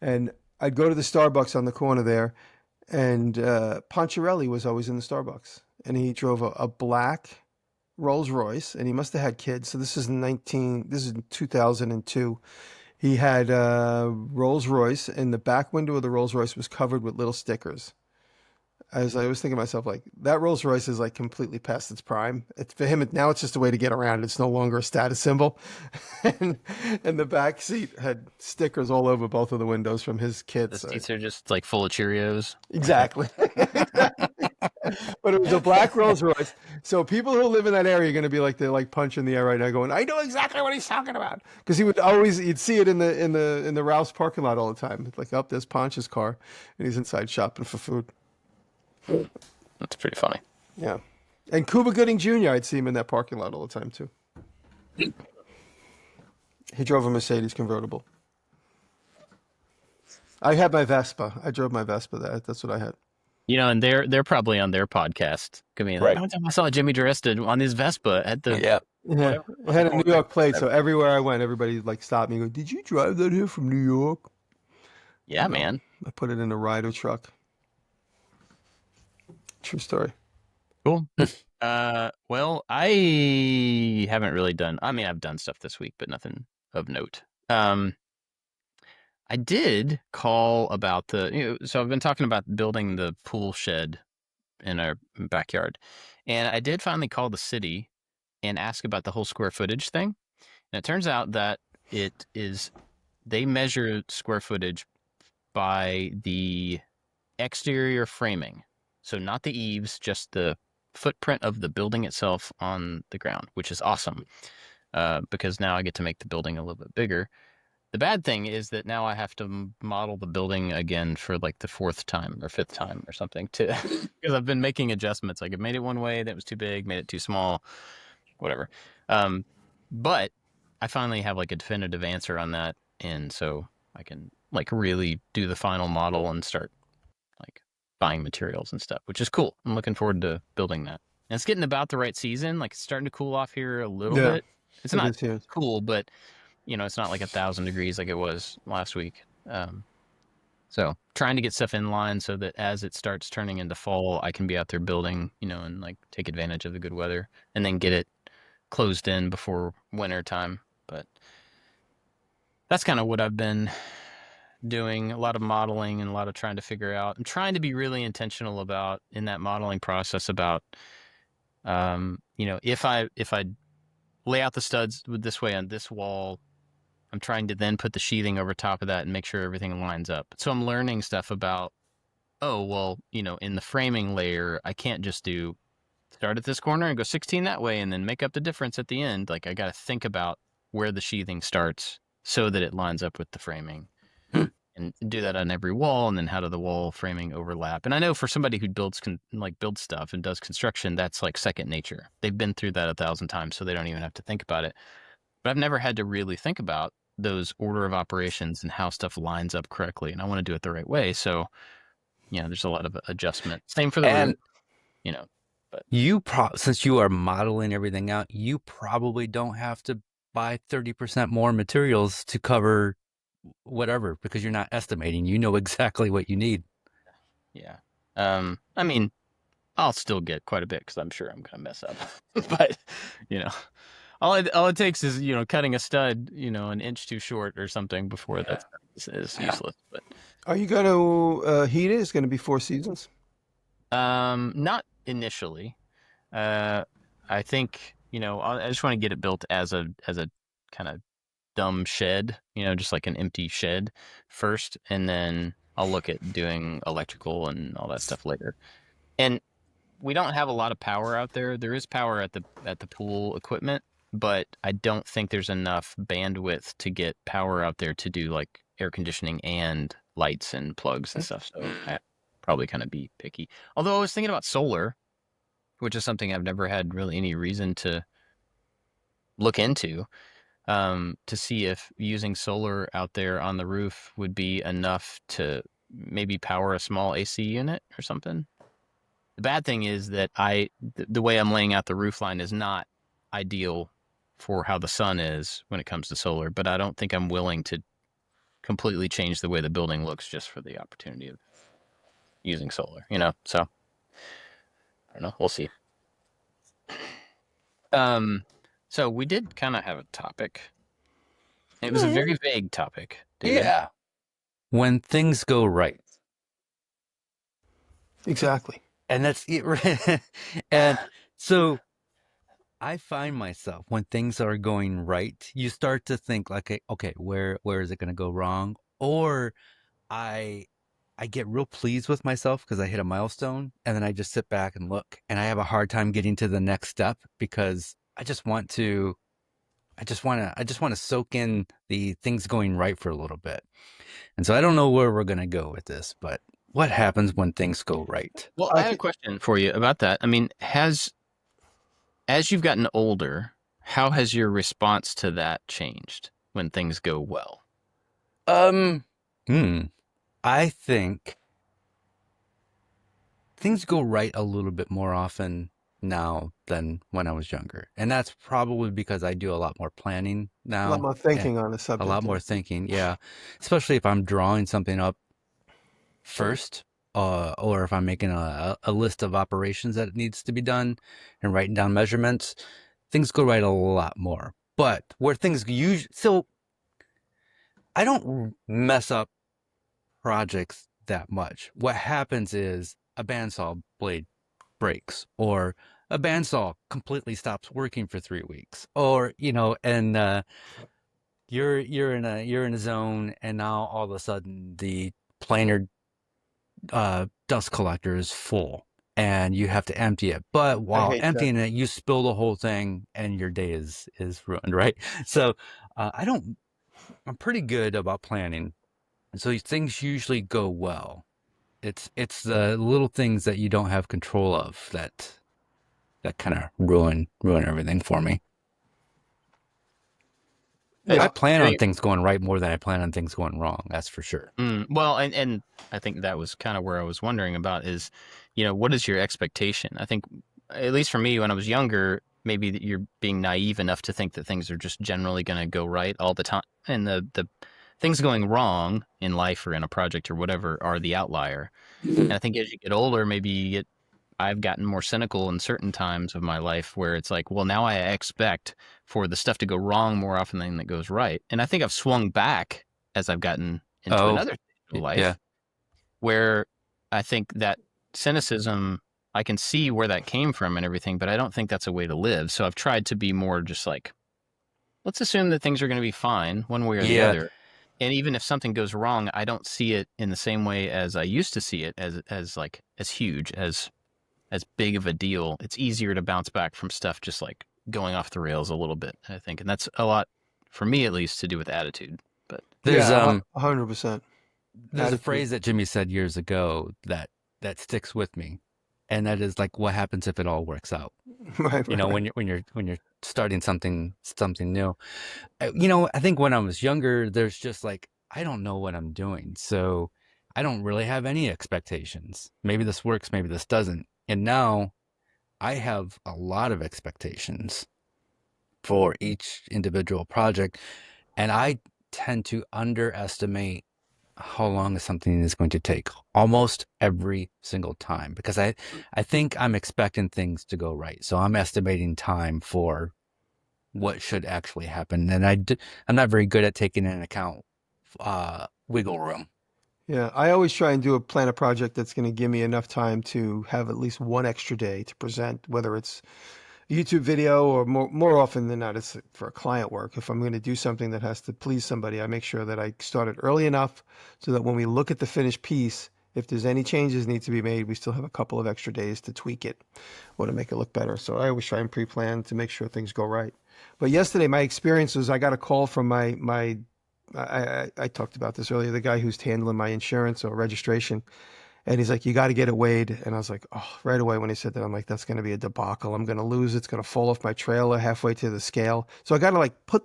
B: And I'd go to the Starbucks on the corner there, and Poncherelli was always in the Starbucks. And he drove a black Rolls Royce, and he must have had kids. So this is in 2002. He had a Rolls Royce, and the back window of the Rolls Royce was covered with little stickers. I was thinking to myself, like, that Rolls Royce is like completely past its prime. For him, now it's just a way to get around. It's no longer a status symbol. and the back seat had stickers all over both of the windows from his kids.
A: The seats are just like full of Cheerios.
B: Exactly. But it was a black Rolls Royce. So people who live in that area are going to be like, they're like punching the air right now going, I know exactly what he's talking about. Because you'd see it in the Ralph's parking lot all the time. It's like, there's Ponch's car, and he's inside shopping for food.
A: That's pretty funny.
B: Yeah. And Cuba Gooding Jr., I'd see him in that parking lot all the time, too. He drove a Mercedes convertible. I had my Vespa. I drove my Vespa. That's what I had.
A: And they're probably on their podcast. I mean, like, one time I saw Jimmy Diresta on his Vespa at the...
B: Yeah. I had a New York plate, so everywhere I went, everybody like stopped me and go, did you drive that here from New York?
A: Yeah, man.
B: I put it in a Ryder truck. True story.
A: Cool. Well, I haven't really done... I mean, I've done stuff this week, but nothing of note. I did call about so I've been talking about building the pool shed in our backyard. And I did finally call the city and ask about the whole square footage thing. And it turns out that they measure square footage by the exterior framing. So not the eaves, just the footprint of the building itself on the ground, which is awesome because now I get to make the building a little bit bigger. The bad thing is that now I have to model the building again for like the fourth time or fifth time or something because I've been making adjustments. Like I made it one way that was too big, made it too small, whatever. But I finally have like a definitive answer on that. And so I can like really do the final model and start like buying materials and stuff, which is cool. I'm looking forward to building that. And it's getting about the right season. Like it's starting to cool off here a little bit. It's not cool, but it's not like 1,000 degrees like it was last week. So trying to get stuff in line so that as it starts turning into fall, I can be out there building, and like take advantage of the good weather and then get it closed in before winter time. But that's kind of what I've been doing. A lot of modeling and a lot of trying to figure out. I'm trying to be really intentional about in that modeling process about, if I lay out the studs this way on this wall, I'm trying to then put the sheathing over top of that and make sure everything lines up. So I'm learning stuff about, in the framing layer, I can't just start at this corner and go 16 that way and then make up the difference at the end. Like I got to think about where the sheathing starts so that it lines up with the framing.
C: Hmm.
A: And do that on every wall, and then how do the wall framing overlap? And I know for somebody who builds stuff and does construction, that's like second nature. They've been through that 1,000 times, so they don't even have to think about it. But I've never had to really think about those order of operations and how stuff lines up correctly, and I want to do it the right way. So, there's a lot of adjustment. Same for the roof,
C: And
A: but
C: since you are modeling everything out, you probably don't have to buy 30% more materials to cover whatever because you're not estimating. You know exactly what you need.
A: yeah. I mean, I'll still get quite a bit because I'm sure I'm gonna mess up, but you know, all it takes is cutting a stud an inch too short or something before that is useless. But
B: Are you going to heat it? It's going to be Four Seasons.
A: not initially. I think I just want to get it built as a kind of dumb shed, just like an empty shed first, and then I'll look at doing electrical and all that stuff later. And we don't have a lot of power out there. There is power at the pool equipment, but I don't think there's enough bandwidth to get power out there to do like air conditioning and lights and plugs and stuff. So I probably kind of be picky. Although I was thinking about solar, which is something I've never had really any reason to look into, to see if using solar out there on the roof would be enough to maybe power a small AC unit or something. The bad thing is that the way I'm laying out the roof line is not ideal for how the sun is when it comes to solar, but I don't think I'm willing to completely change the way the building looks just for the opportunity of using solar, So I don't know. We'll see. So we did kind of have a topic. It was a very vague topic, David.
C: Yeah. When things go right.
B: Exactly.
C: And that's it. Right? And so I find myself when things are going right, you start to think like, okay, where is it going to go wrong? Or I get real pleased with myself because I hit a milestone, and then I just sit back and look, and I have a hard time getting to the next step because I just want to soak in the things going right for a little bit. And so I don't know where we're going to go with this, but what happens when things go right?
A: Well, I
B: I
A: have a
B: could,
A: question for you about that. I mean, as you've gotten older, how has your response to that changed when things go well?
C: Um, hmm. I think things go right a little bit more often now than when I was younger. And that's probably because I do a lot more planning
B: a lot
C: now
B: more
C: and
B: thinking on the
C: a lot
B: subject.
C: more thinking. Yeah. Especially if I'm drawing something up first, or if I'm making a list of operations that needs to be done and writing down measurements, things go right a lot more. But where things usually, so I don't mess up projects that much. What happens is a bandsaw blade breaks, or a bandsaw completely stops working for 3 weeks, or and you're in a zone, and now all of a sudden the planer dust collector is full, and you have to empty it. But
B: I
C: while
B: hate that.
C: emptying it, you spill the whole thing, and your day is ruined, right? So I'm pretty good about planning, so things usually go well. It's the little things that you don't have control of that kind of ruin everything for me. I
A: It's
C: plan on
A: very
C: things going right more than I plan on things going wrong. That's for sure.
A: well, and I think that was kind of where I was wondering about is, what is your expectation? I think, at least for me, when I was younger, maybe that you're being naive enough to think that things are just generally going to go right all the time, and the things going wrong in life or in a project or whatever are the outlier. And I think as you get older, maybe I've gotten more cynical in certain times of my life where it's like, well, now I expect for the stuff to go wrong more often than it goes right. And I think I've swung back as I've gotten into
C: Oh,
A: another stage of
C: yeah.
A: life where I think that cynicism, I can see where that came from and everything, but I don't think that's a way to live. So I've tried to be more just like, let's assume that things are going to be fine one way or the
C: Yeah.
A: other. And even if something goes wrong, I don't see it in the same way as I used to see it as huge, as big of a deal. It's easier to bounce back from stuff just like going off the rails a little bit, I think. And that's a lot for me at least, to do with attitude. But
C: There's
B: Yeah, 100%.
C: there's a
B: Attitude.
C: phrase that Jimmy said years ago that sticks with me, and that is like, what happens if it all works out?
B: Right,
C: You know,
B: right.
C: when you're starting something new. You know, I think when I was younger, there's just like, I don't know what I'm doing, so I don't really have any expectations. Maybe this works, maybe this doesn't. And now I have a lot of expectations for each individual project, and I tend to underestimate how long something is going to take almost every single time, because I think I'm expecting things to go right. So I'm estimating time for what should actually happen. And I'm not very good at taking into account wiggle room.
B: Yeah, I always try and plan a project that's going to give me enough time to have at least one extra day to present, whether it's a YouTube video or more often than not, it's for a client work. If I'm going to do something that has to please somebody, I make sure that I start it early enough so that when we look at the finished piece, if there's any changes need to be made, we still have a couple of extra days to tweak it or to make it look better. So I always try and pre-plan to make sure things go right. But yesterday, my experience was I got a call from my I talked about this earlier, the guy who's handling my insurance or registration. And he's like, you got to get it weighed. And I was like, oh, right away when he said that, I'm like, that's going to be a debacle. I'm going to lose. It's going to fall off my trailer halfway to the scale. So I got to like I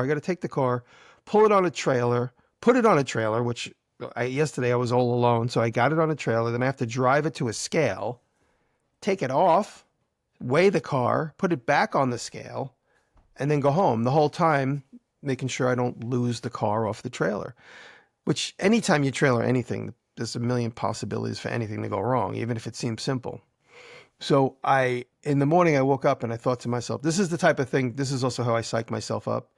B: got to take the car, pull it on a trailer, put it on a trailer, which yesterday I was all alone. So I got it on a trailer. Then I have to drive it to a scale, take it off, weigh the car, put it back on the scale, and then go home the whole time, making sure I don't lose the car off the trailer. Which anytime you trailer anything, there's a million possibilities for anything to go wrong, even if it seems simple. So in the morning, I woke up and I thought to myself, this is the type of thing, this is also how I psych myself up.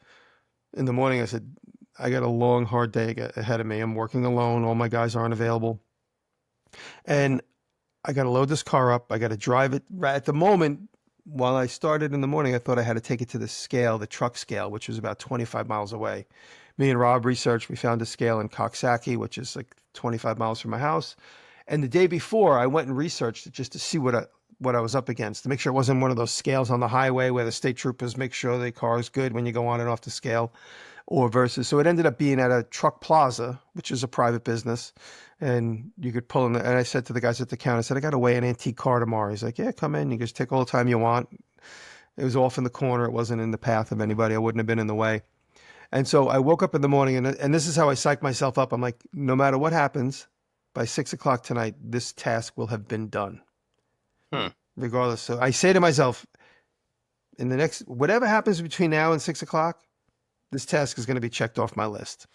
B: In the morning, I said, I got a long, hard day ahead of me. I'm working alone. All my guys aren't available. And I got to load this car up. I got to drive it. Right at the moment, while I started in the morning, I thought I had to take it to the scale, the truck scale, which was about 25 miles away. Me and Rob researched. We found a scale in Coxsackie, which is like 25 miles from my house. And the day before, I went and researched it just to see what I was up against, to make sure it wasn't one of those scales on the highway where the state troopers make sure the car is good when you go on and off the scale, or versus. So it ended up being at a truck plaza, which is a private business. And you could pull in. And I said to the guys at the counter, I said, I got to weigh an antique car tomorrow. He's like, yeah, come in. You just take all the time you want. It was off in the corner. It wasn't in the path of anybody. I wouldn't have been in the way. And so I woke up in the morning, and this is how I psych myself up. I'm like, no matter what happens, by 6 o'clock tonight, this task will have been done,
A: hmm.
B: regardless. So I say to myself, in the next, whatever happens between now and 6 o'clock, this task is going to be checked off my list.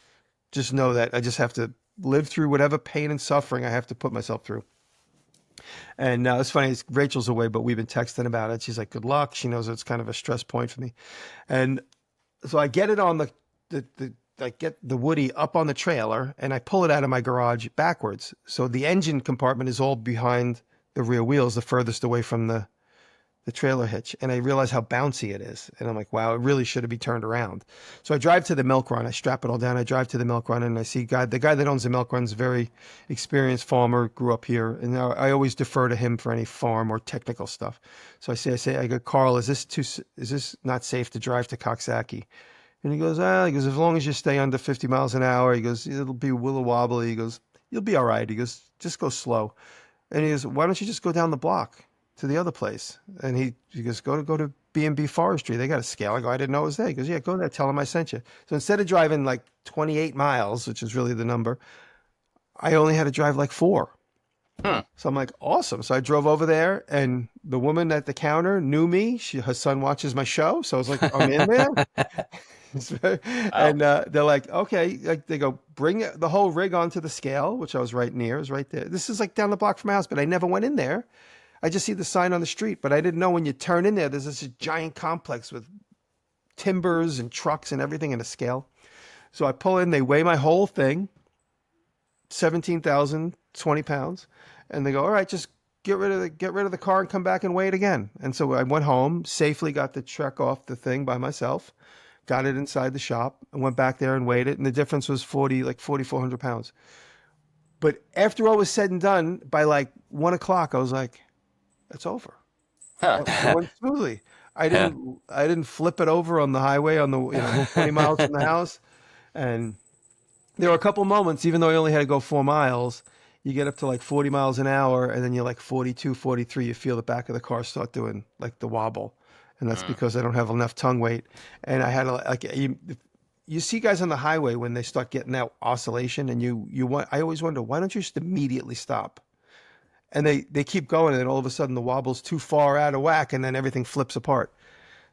B: Just know that I just have to live through whatever pain and suffering I have to put myself through. And it's funny, Rachel's away, but we've been texting about it. She's like, good luck. She knows it's kind of a stress point for me. And so I get it on I get the Woody up on the trailer and I pull it out of my garage backwards. So the engine compartment is all behind the rear wheels, the furthest away from the trailer hitch. And I realize how bouncy it is. And I'm like, wow, it really should be turned around. So I drive to the milk run. I strap it all down. I drive to the milk run and I see the guy that owns the milk run is a very experienced farmer, grew up here. And I always defer to him for any farm or technical stuff. So I go, Carl, is this not safe to drive to Coxsackie? And he goes, as long as you stay under 50 miles an hour, he goes, it'll be willow wobbly. He goes, you'll be all right. He goes, just go slow. And he goes, why don't you just go down the block to the other place? And he goes, go to B&B Forestry. They got a scale. I go, I didn't know it was there. He goes, yeah, go there. Tell him I sent you. So instead of driving like 28 miles, which is really the number, I only had to drive like 4.
A: Huh.
B: So I'm like, awesome. So I drove over there and the woman at the counter knew me. Her son watches my show. So I was like, I'm in there. And they're like, okay. Like they go, bring the whole rig onto the scale, which I was right near. It was right there. This is like down the block from my house, but I never went in there. I just see the sign on the street, but I didn't know when you turn in there, there's this giant complex with timbers and trucks and everything in a scale. So I pull in, they weigh my whole thing, 17,020 pounds. And they go, all right, just get rid of the car and come back and weigh it again. And so I went home, safely got the truck off the thing by myself, got it inside the shop, and went back there and weighed it. And the difference was 4,400 pounds. But after all was said and done, by like 1 o'clock, I was like, it's over.
A: Huh.
B: It went smoothly.
C: Yeah.
B: I didn't flip it over on the highway on the, go 20 miles from the house. And there were a couple moments, even though I only had to go 4 miles, you get up to like 40 miles an hour, and then you're like 42, 43, you feel the back of the car start doing like the wobble. And that's
A: Mm.
B: because I don't have enough tongue weight. And I had you see guys on the highway when they start getting that oscillation, and I always wonder, why don't you just immediately stop? And they keep going, and then all of a sudden the wobble's too far out of whack, and then everything flips apart.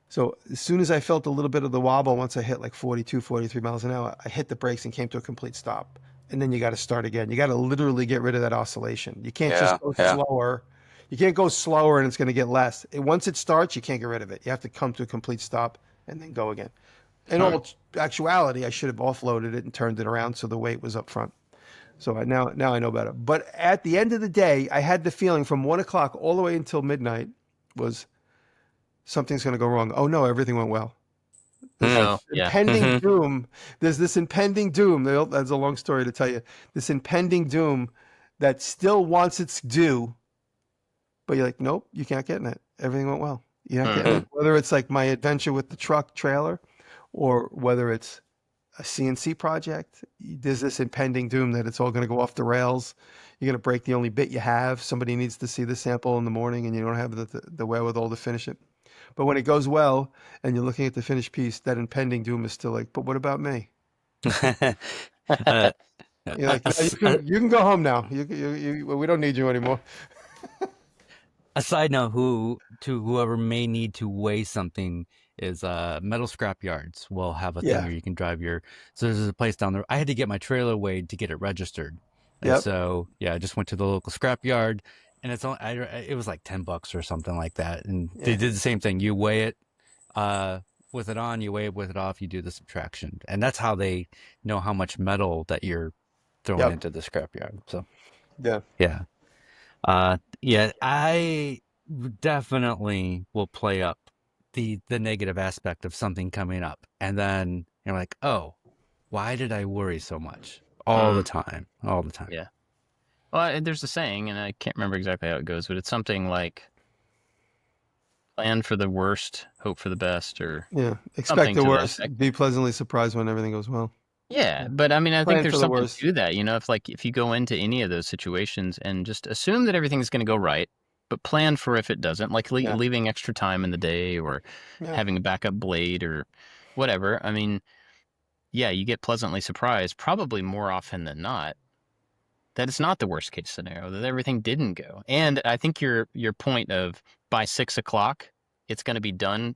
B: So as soon as I felt a little bit of the wobble, once I hit like 42, 43 miles an hour, I hit the brakes and came to a complete stop. And then you got to start again. You got to literally get rid of that oscillation. You can't just
C: Yeah.
B: go
C: Yeah.
B: slower. You can't go slower and it's going to get less. Once it starts, you can't get rid of it. You have to come to a complete stop and then go again. In
A: Huh.
B: all actuality, I should have offloaded it and turned it around so the weight was up front. So now I know better. But at the end of the day, I had the feeling from 1 o'clock all the way until midnight was something's going to go wrong. Oh no, everything went well. There's
C: Mm.
A: Oh, yeah.
B: impending
C: Hmm.
B: doom. There's this impending doom. That's a long story to tell you. This impending doom that still wants its due, but you're like, nope, you can't get in it. Everything went well. You're not getting
C: Hmm.
B: it. Whether it's like my adventure with the truck trailer, or whether it's a CNC project, there's this impending doom that it's all going to go off the rails. You're going to break the only bit you have. Somebody needs to see the sample in the morning, and you don't have the wherewithal to finish it. But when it goes well and you're looking at the finished piece, that impending doom is still like, but what about me?
C: uh,
B: You're like, yeah, you can go home now. We don't need you anymore.
C: a side note, whoever may need to weigh something is metal scrap yards will have a thing
B: Yeah.
C: where you can drive your. So there's a place down there. I had to get my trailer weighed to get it registered, and
B: Yep.
C: so yeah, I just went to the local scrap yard, and it was like $10 or something like that, and they
B: Yeah.
C: did the same thing. You weigh it with it on, you weigh it with it off, you do the subtraction, and that's how they know how much metal that you're throwing
B: Yep.
C: into the scrap yard. So
B: Yeah.
C: yeah. Yeah, I definitely will play up the negative aspect of something coming up, and then you're like, oh, why did I worry so much all the
A: Mm.
C: time, all the time?
A: Yeah. Well, there's a saying, and I can't remember exactly how it goes, but it's something like plan for the worst, hope for the best, or
B: Yeah. Expect
A: something
B: the
A: to that
B: worst.
A: effect.
B: Be pleasantly surprised when everything goes well.
A: Yeah,
B: Yeah.
A: but I mean, I think
B: Plan
A: there's
B: for the
A: something
B: worst.
A: to that, if you go into any of those situations and just assume that everything's going to go right, but plan for if it doesn't, like
B: Yeah.
A: leaving extra time in the day or
B: Yeah.
A: having a backup blade or whatever. I mean, yeah, you get pleasantly surprised probably more often than not that it's not the worst case scenario, that everything didn't go. And I think your point of by 6 o'clock, it's going to be done,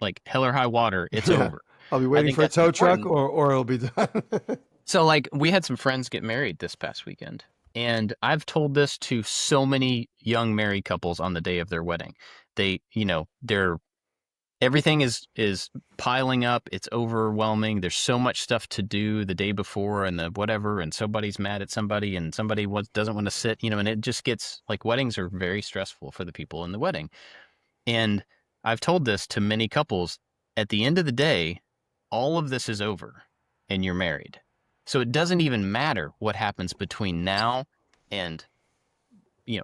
A: like hell or high water, it's
B: Yeah.
A: over.
B: I'll be
A: I
B: waiting
A: think
B: for a
A: that's
B: tow truck,
A: important.
B: or it'll be done.
A: So, like, we had some friends get married this past weekend, and I've told this to so many young married couples on the day of their wedding. They're everything is piling up. It's overwhelming. There's so much stuff to do the day before and the whatever, and somebody's mad at somebody, and somebody doesn't want to sit, and it just gets like weddings are very stressful for the people in the wedding. And I've told this to many couples. At the end of the day, all of this is over and you're married. So it doesn't even matter what happens between now and,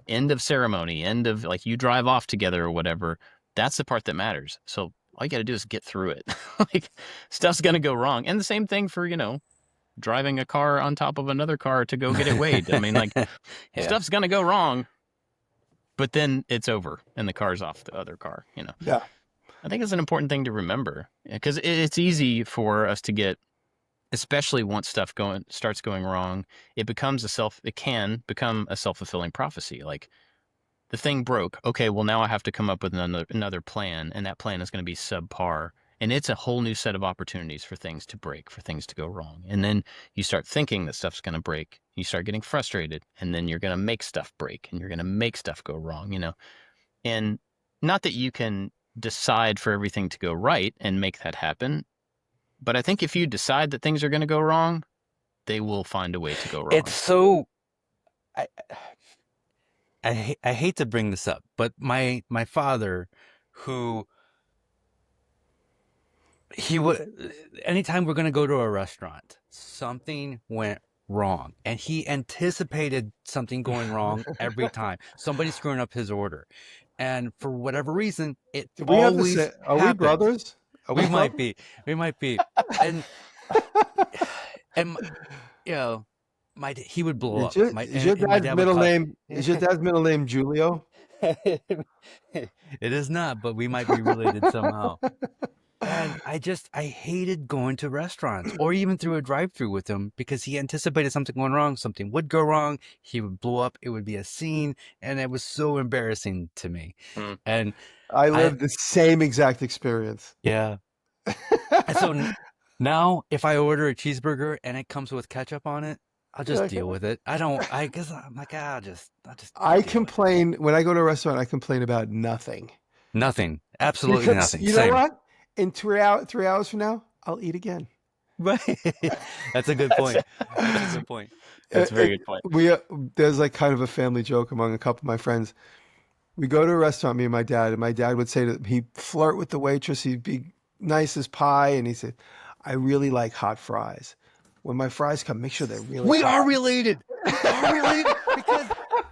A: end of ceremony, end of like you drive off together or whatever. That's the part that matters. So all you got to do is get through it. Like stuff's going to go wrong. And the same thing for, driving a car on top of another car to go get it weighed. I mean, like
C: Yeah.
A: stuff's going to go wrong, but then it's over and the car's off the other car.
B: Yeah.
A: I think it's an important thing to remember because it's easy for us to get, especially once stuff starts going wrong. It can become a self-fulfilling prophecy. Like the thing broke. Okay, well now I have to come up with another plan, and that plan is going to be subpar. And it's a whole new set of opportunities for things to break, for things to go wrong. And then you start thinking that stuff's going to break. You start getting frustrated, and then you're going to make stuff break, and you're going to make stuff go wrong. And not that you can decide for everything to go right and make that happen, but I think if you decide that things are going to go wrong, they will find a way to go
C: It's
A: wrong.
C: so I I hate to bring this up, but my father, who he would anytime we're going to go to a restaurant, something went wrong, and he anticipated something going wrong every time, somebody screwing up his order. And for whatever reason, it
B: Do we have the
C: always
B: same? Are we
C: happens.
B: brothers? Are we
C: We might
B: brothers?
C: be. We might be. And and you know, he would blow up. And my dad would call.
B: Is your dad's middle name Julio?
C: It is not, but we might be related somehow. And I hated going to restaurants or even through a drive-through with him because he anticipated something going wrong. Something would go wrong. He would blow up. It would be a scene, and it was so embarrassing to me.
A: Mm.
C: And
B: I
C: I,
B: lived the same exact experience.
C: yeah. And so now, if I order a cheeseburger and it comes with ketchup on it, I'll just deal with it. I guess I'm like, I'll just
B: I
C: deal with it.
B: complain when I go to a restaurant. I complain about nothing.
C: Nothing. Absolutely
B: Because
C: nothing.
B: you know
C: Same.
B: what? In 3 hours from now, I'll eat again.
C: Right. That's a good point. That's a good point.
A: That's a very good point.
B: There's like kind of a family joke among a couple of my friends. We go to a restaurant, me and my dad would say he'd flirt with the waitress. He'd be nice as pie, and he said, "I really like hot fries. When my fries come, make sure they're really
C: We
B: hot."
C: are related. We are related because,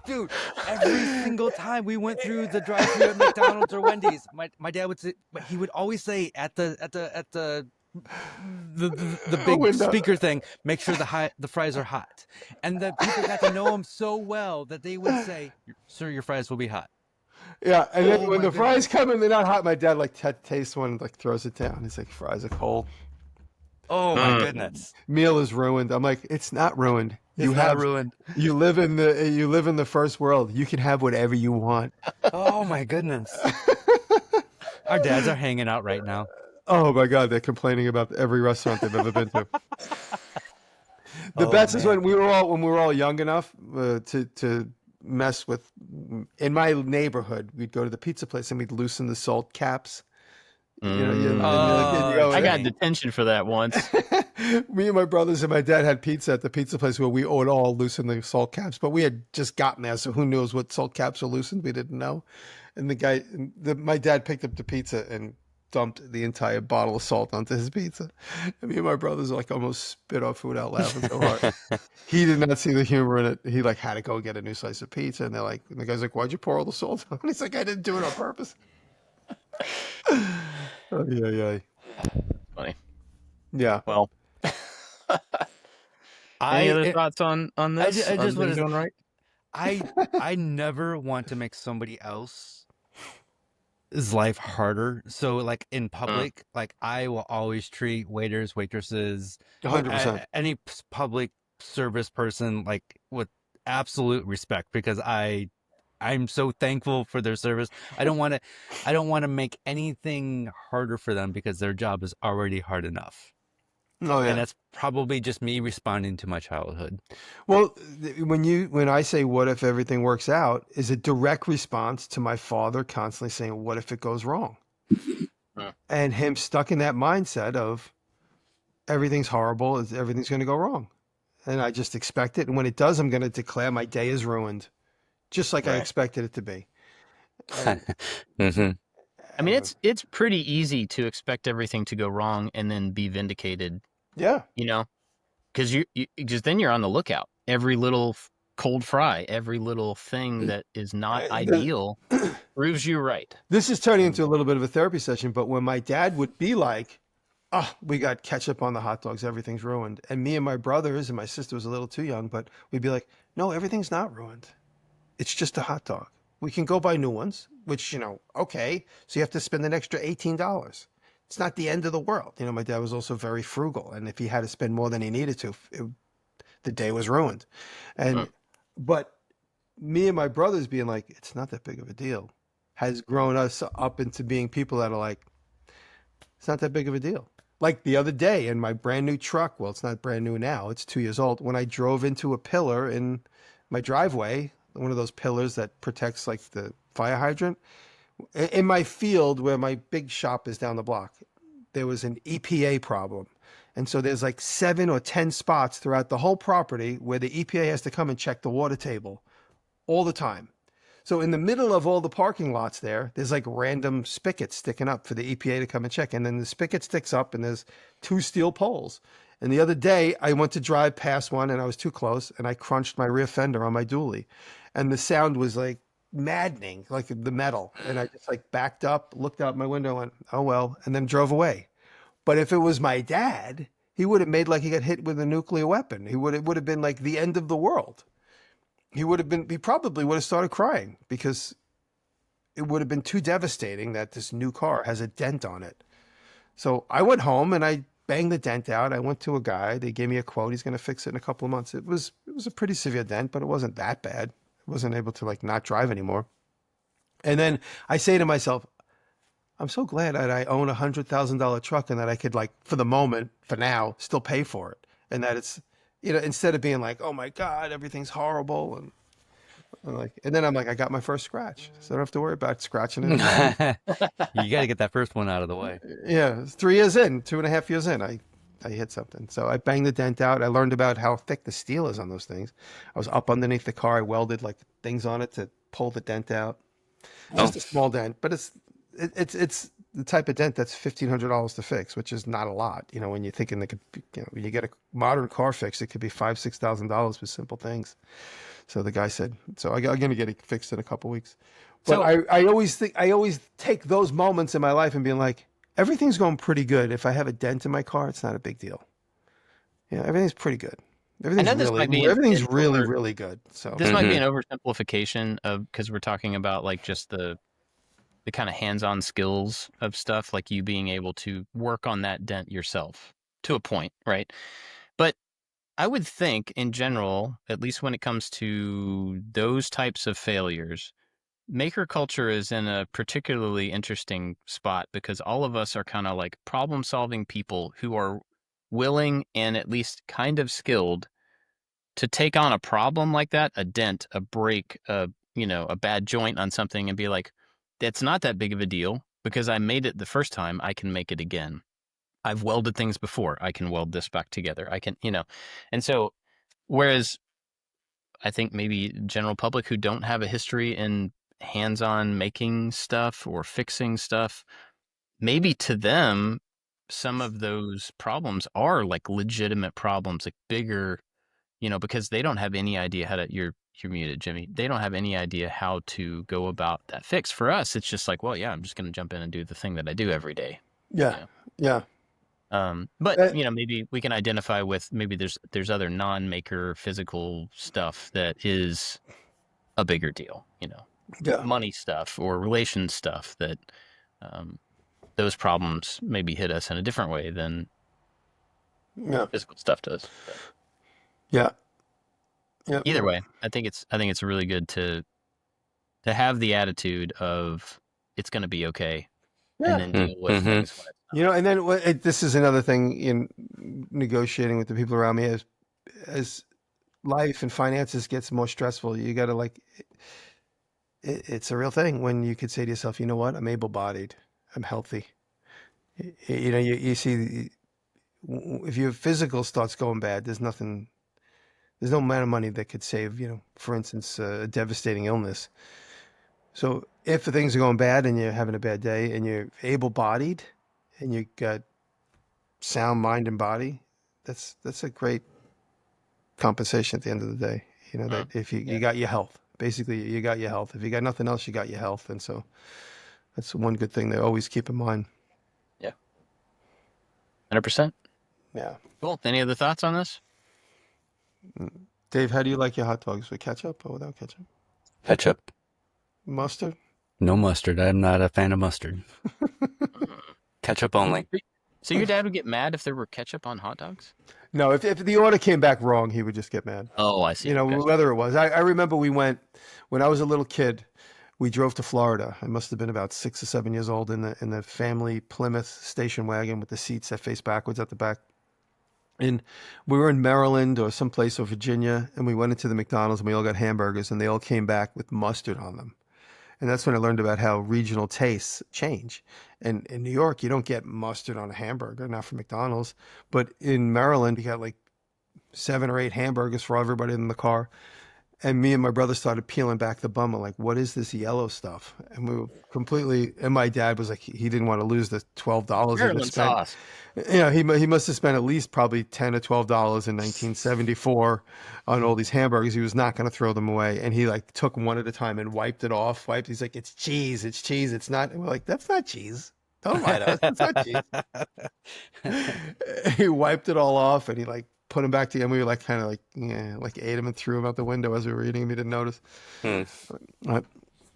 C: dude, every single time we went through the drive-thru at McDonald's or Wendy's, my dad would say, but he would always say at the big
B: window.
C: speaker thing, make sure the fries are hot. And the people got to know him so well that they would say, "Sir, your fries will be hot."
B: Yeah, and then
C: Oh
B: when
C: my
B: the fries come and they're not hot, my dad like tastes one and like throws it down. He's like, "Fries are cold.
C: Oh my goodness.
B: Meal is ruined." I'm like, "It's not ruined.
C: It's not ruined.
B: You live in the first world. You can have whatever you want."
C: Oh my goodness. Our dads are hanging out right now.
B: Oh my God, they're complaining about every restaurant they've ever been to. The
C: Oh,
B: best is
C: man.
B: when we were all young enough to mess with. In my neighborhood, we'd go to the pizza place and we'd loosen the salt caps. You know, and you're like, and you go,
A: I got detention for that once.
B: Me and my brothers and my dad had pizza at the pizza place where we would all loosen the salt caps, but we had just gotten there, so who knows what salt caps are loosened? We didn't know. And my dad picked up the pizza and dumped the entire bottle of salt onto his pizza. And me and my brothers like almost spit our food out laughing so hard. He did not see the humor in it. He like had to go get a new slice of pizza, and the guy's like, "Why'd you pour all the salt on?" And he's like, "I didn't do it on purpose." Oh, yeah.
A: Funny.
B: Yeah.
A: Well, any other thoughts on this?
C: I
A: On
C: just want
A: things
C: to.
A: going right?
C: I never want to make somebody else's life harder. So like in public, like I will always treat waiters, waitresses,
B: 100%.
C: any public service person like with absolute respect because I'm so thankful for their service. I don't want to make anything harder for them because their job is already hard enough.
B: Oh, yeah.
C: And that's probably just me responding to my childhood.
B: Well, when I say "what if everything works out," is a direct response to my father constantly saying, "What if it goes wrong?" And him stuck in that mindset of everything's horrible, everything's going to go wrong, and I just expect it. And when it does, I'm going to declare my day is ruined, just like I expected it to be.
C: Mm-hmm.
A: I mean, it's pretty easy to expect everything to go wrong and then be vindicated.
B: Yeah.
A: You know, because because then you're on the lookout. Every little cold fry, every little thing that is not ideal proves you right.
B: This is turning into a little bit of a therapy session, but when my dad would be like, "Oh, we got ketchup on the hot dogs, everything's ruined," and me and my brothers and my sister was a little too young, but we'd be like, "No, everything's not ruined. It's just a hot dog. We can go buy new ones," which, okay. So you have to spend an extra $18. It's not the end of the world. My dad was also very frugal. And if he had to spend more than he needed to, the day was ruined. But me and my brothers being like, "It's not that big of a deal," has grown us up into being people that are like, "It's not that big of a deal." Like the other day in my brand new truck, well, it's not brand new now, it's 2 years old. When I drove into a pillar in my driveway, one of those pillars that protects like the fire hydrant, in my field where my big shop is down the block, there was an EPA problem. And so there's like 7 or 10 spots throughout the whole property where the EPA has to come and check the water table all the time. So in the middle of all the parking lots there's like random spigots sticking up for the EPA to come and check. And then the spigot sticks up and there's 2 steel poles. And the other day I went to drive past one and I was too close and I crunched my rear fender on my dually. And the sound was like maddening, like the metal. And I just like backed up, looked out my window, and went, oh well, and then drove away. But if it was my dad, he would have made like he got hit with a nuclear weapon. It would have been like the end of the world. He probably would have started crying because it would have been too devastating that this new car has a dent on it. So I went home and I banged the dent out. I went to a guy. They gave me a quote. He's going to fix it in a couple of months. It was a pretty severe dent, but it wasn't that bad. I wasn't able to like not drive anymore. And then I say to myself, I'm so glad that I own $100,000 truck and that I could like for the moment, for now, still pay for it. And that it's, instead of being like, oh my God, everything's horrible. And then I'm like, I got my first scratch. So I don't have to worry about scratching it again.
C: You got to get that first one out of the way.
B: Yeah, 3 years in, 2.5 years in, I hit something. So I banged the dent out. I learned about how thick the steel is on those things. I was up underneath the car. I welded like things on it to pull the dent out. Just a small dent, but it's the type of dent that's $1,500 to fix, which is not a lot. When you're thinking when you get a modern car fix, it could be $5,000-6,000 for simple things. So the guy said, so I'm going to get it fixed in a couple weeks. But
A: So
B: I always take those moments in my life and being like, everything's going pretty good. If I have a dent in my car, it's not a big deal. Everything's pretty good.
A: I know this might be
B: Everything's really, really good. So
A: this might be an oversimplification of because we're talking about like just the kind of hands-on skills of stuff, like you being able to work on that dent yourself to a point, right? But I would think in general, at least when it comes to those types of failures, maker culture is in a particularly interesting spot because all of us are kind of like problem-solving people who are willing and at least kind of skilled to take on a problem like that, a dent, a break, a bad joint on something and be like, it's not that big of a deal because I made it the first time, I can make it again. I've welded things before. I can weld this back together. I can. And so whereas I think maybe general public who don't have a history in hands-on making stuff or fixing stuff, maybe to them, some of those problems are like legitimate problems, like bigger, because they don't have any idea how to, you're muted, Jimmy. They don't have any idea how to go about that fix. For us, it's just like, well, yeah, I'm just going to jump in and do the thing that I do every day.
B: yeah, yeah.
A: But
B: Uh,
A: maybe we can identify with maybe there's other non-maker physical stuff that is a bigger deal,
B: yeah,
A: money stuff or relation stuff that those problems maybe hit us in a different way than
B: yeah,
A: physical stuff does. But
B: yeah, yeah.
A: either way, I think it's really good to have the attitude of it's going to be okay, and
B: Yeah.
A: then deal with things when it's
B: And then this is another thing in negotiating with the people around me as life and finances gets more stressful, you got to like, it's a real thing when you could say to yourself, you know what, I'm able-bodied, I'm healthy. You see, if your physical starts going bad, there's no amount of money that could save, for instance, a devastating illness. So if things are going bad and you're having a bad day and you're able-bodied and you got sound mind and body, that's a great compensation at the end of the day. That if you got your health, basically you got your health. If you got nothing else, you got your health. And so that's one good thing to always keep in mind.
A: yeah, 100%.
B: Yeah.
A: Cool. Any other thoughts on this?
B: Dave, how do you like your hot dogs, with ketchup or without ketchup?
C: Ketchup.
B: Mustard?
C: No mustard. I'm not a fan of mustard. Ketchup only.
A: So your dad would get mad if there were ketchup on hot dogs?
B: No, if the order came back wrong, he would just get mad.
A: Oh, I see. Gotcha.
B: Whether it was. I remember when I was a little kid, we drove to Florida. I must have been about 6 or 7 years old in the family Plymouth station wagon with the seats that face backwards at the back. And we were in Maryland or someplace or Virginia, and we went into the McDonald's and we all got hamburgers, and they all came back with mustard on them. And that's when I learned about how regional tastes change. And in New York, you don't get mustard on a hamburger, not from McDonald's. But in Maryland, you got like 7 or 8 hamburgers for everybody in the car. And me and my brother started peeling back the bummer, like, what is this yellow stuff? And we were completely, and my dad was like, he didn't want to lose the $12 he had
A: Maryland
B: spent.
A: sauce.
B: You know, he must have spent at least probably $10 or $12 in 1974 on all these hamburgers. He was not going to throw them away. And he like took one at a time and wiped it off. He's like, it's cheese. It's cheese. It's not. And we're like, that's not cheese. Don't lie to us. It's not cheese. He wiped it all off and he like put them back together. And we were like, kind of like, yeah, like ate them and threw them out the window as we were eating them. He didn't notice. Yeah.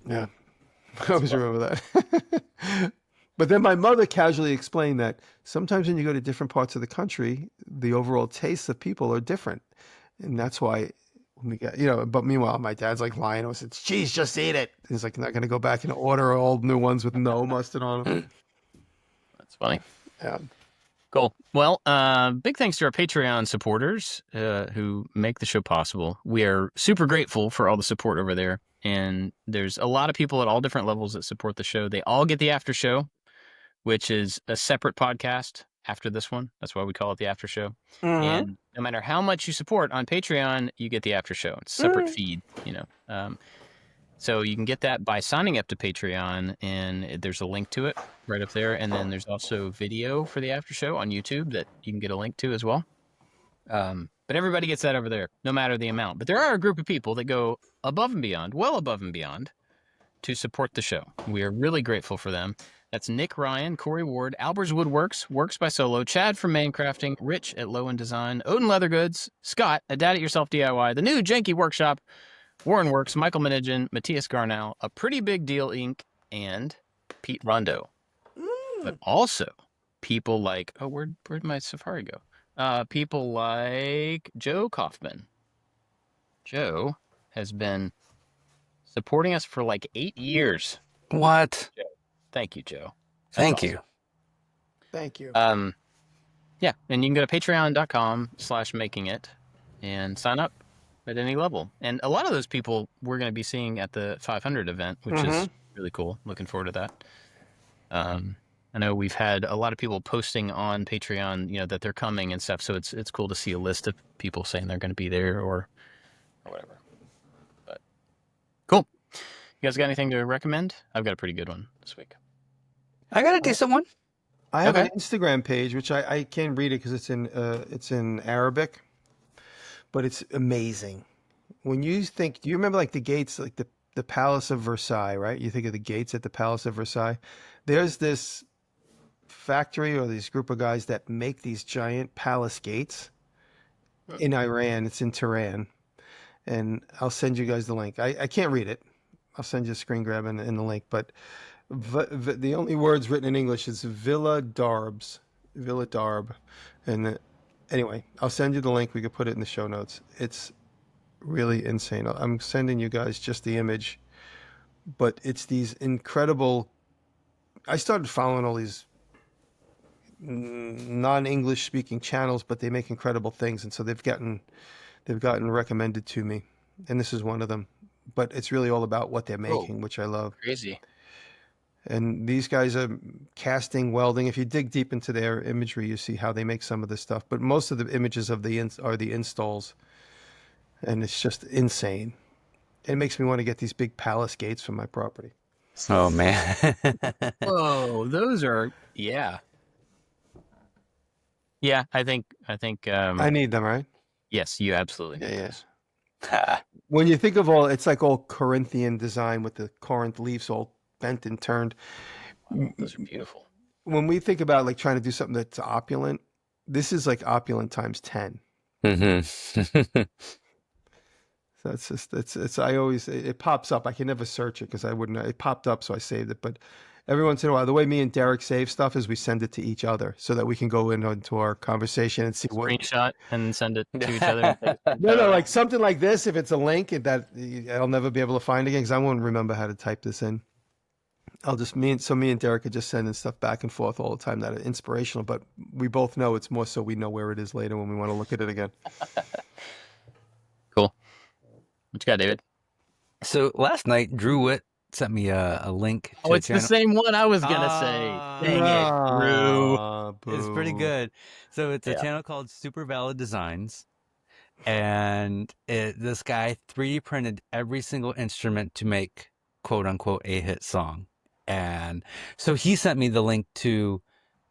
B: I always remember that. But then my mother casually explained that sometimes when you go to different parts of the country, the overall tastes of people are different. And that's why when we got, you know, but meanwhile, my dad's like lying to us. It's cheese, just eat it. He's like, not going to go back and order all new ones with no mustard on them.
A: That's funny.
B: Yeah.
A: Cool. Well, big thanks to our Patreon supporters who make the show possible. We are super grateful for all the support over there. And there's a lot of people at all different levels that support the show. They all get the after show, which is a separate podcast after this one. That's why we call it the after show. And no matter how much you support on Patreon, you get the after show. It's a separate feed, you know. So you can get that by signing up to Patreon, and there's a link to it right up there. And then there's also video for the after show on YouTube that you can get a link to as well. But everybody gets that over there, no matter the amount. But there are a group of people that go above and beyond, well above and beyond, to support the show. We are really grateful for them. That's Nick Ryan, Corey Ward, Albers Woodworks, Works by Solo, Chad from Maincrafting, Rich at Low End Design, Odin Leather Goods, Scott at Dad It Yourself DIY, The New Janky Workshop, Warren Works, Michael Minigan, Matthias Garnell, A Pretty Big Deal Inc., and Pete Rondo. But also people like, oh, where'd my Safari go? People like Joe Kaufman. Joe has been supporting us for like 8 years.
C: What?
A: Joe. Thank you, Joe.
C: Thank you.
B: Thank you.
A: Yeah, and you can go to patreon.com/makingit and sign up at any level. And a lot of those people we're going to be seeing at the 500 event, which is really cool. Looking forward to that. I know we've had a lot of people posting on Patreon, you know, that they're coming and stuff. So it's cool to see a list of people saying they're going to be there or whatever. But cool. You guys got anything to recommend? I've got a pretty good one this week.
C: I got a decent one.
B: I have an Instagram page, which I can't read it because it's in Arabic, but it's amazing. When you think, do you remember like the gates, like the Palace of Versailles, right? You think of the gates at the Palace of Versailles. There's this factory or this group of guys that make these giant palace gates in Iran. It's in Tehran. And I'll send you guys the link. I can't read it. I'll send you a screen grab and the link. But the only words written in English is Villa Darb. And anyway, I'll send you the link. We could put it in the show notes. It's really insane. I'm sending you guys just the image. But it's these incredible... I started following all these non-English speaking channels, but they make incredible things. And so they've gotten recommended to me. And this is one of them. But it's really all about what they're making, which I love.
A: Crazy.
B: And these guys are casting, welding. If you dig deep into their imagery, you see how they make some of this stuff. But most of the images of are the installs. And it's just insane. It makes me want to get these big palace gates for my property.
C: Oh, man.
A: Whoa, those are, yeah. Yeah, I think.
B: I need them, right?
A: Yes, you absolutely.
B: Yeah, yes. When you think of it's like all Corinthian design with the Corinth leaves all bent and turned.
A: Wow, those are beautiful.
B: When we think about like trying to do something that's opulent, this is like opulent times 10.
C: Mm-hmm.
B: So it's just, it pops up. I can never search it because it popped up, so I saved it. But every once in a while, the way me and Derek save stuff is we send it to each other so that we can go into our conversation and see what.
A: Screenshot and send it to each other.
B: No, like something like this, if it's a link that I'll never be able to find again because I won't remember how to type this in. Me and Derek are just sending stuff back and forth all the time that are inspirational, but we both know it's more so we know where it is later when we want to look at it again.
A: Cool. What you got, David?
C: So last night, Drew Witt sent me a link to
A: it's the same one I was going to say. Dang it, Drew.
C: It's pretty good. So it's a channel called Super Valid Designs. and this guy 3D printed every single instrument to make quote unquote a hit song. And so he sent me the link to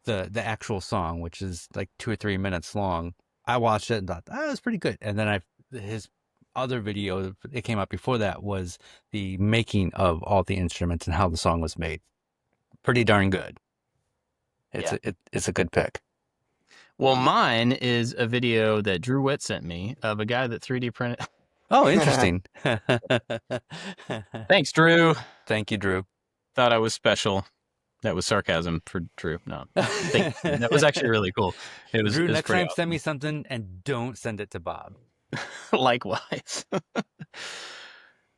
C: the actual song, which is like 2 or 3 minutes long. I watched it and thought that was pretty good. And then his other video that came out before that was the making of all the instruments and how the song was made. Pretty darn good. It's a good pick.
A: Well, mine is a video that Drew Witt sent me of a guy that 3D printed.
C: Oh, interesting.
A: Thanks, Drew.
C: Thank you, Drew.
A: Thought I was special. That was sarcasm for Drew. No, that was actually really cool.
C: Drew,
A: it was
C: next
A: pretty
C: time send me something and don't send it to Bob.
A: awesome. Likewise.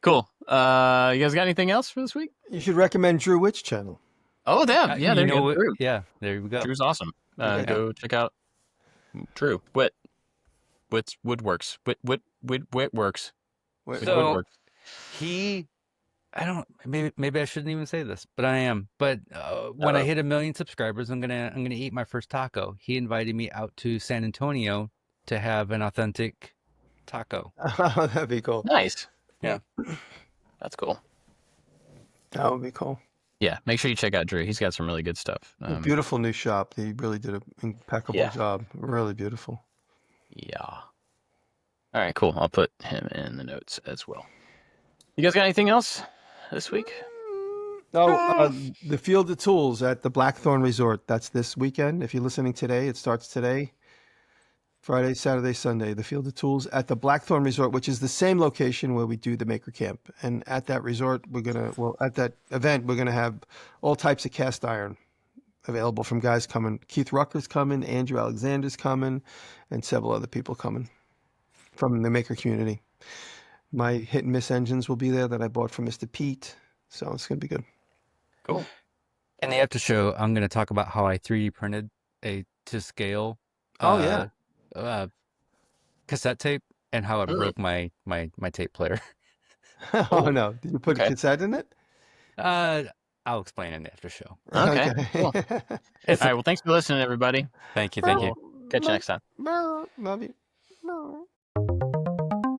A: Cool. You guys got anything else for this week?
B: You should recommend Drew Witt's channel.
A: Oh, yeah. Yeah, there you go. Drew.
C: Yeah, there we go.
A: Drew's awesome. Go check out Drew Witt. Woodworks. Witt works.
C: So maybe I shouldn't even say this, but I am. But when I hit 1 million subscribers, I'm gonna eat my first taco. He invited me out to San Antonio to have an authentic taco.
B: Oh, that'd be cool.
A: Nice.
C: Yeah,
A: That's cool.
B: That would be cool.
A: Yeah, make sure you check out Drew. He's got some really good stuff.
B: A beautiful new shop. He really did an impeccable job. Really beautiful.
A: Yeah. All right, cool. I'll put him in the notes as well. You guys got anything else this week?
B: Oh, the Field of Tools at the Blackthorn Resort. That's this weekend. If you're listening today, it starts today. Friday, Saturday, Sunday. The Field of Tools at the Blackthorn Resort, which is the same location where we do the Maker Camp. And at that resort, at that event, we're going to have all types of cast iron available from guys coming. Keith Rucker's coming, Andrew Alexander's coming, and several other people coming from the Maker community. My hit and miss engines will be there that I bought from Mr. Pete. So it's going to be good.
A: Cool.
C: in the after show, I'm going to talk about how I 3D printed a to scale. Cassette tape and how it broke my tape player.
B: Oh no! Did you put a cassette in it?
C: I'll explain in the after show.
A: Okay. Cool. All right. Well, thanks for listening, everybody.
C: Thank you.
A: Catch you next time.
B: Love you.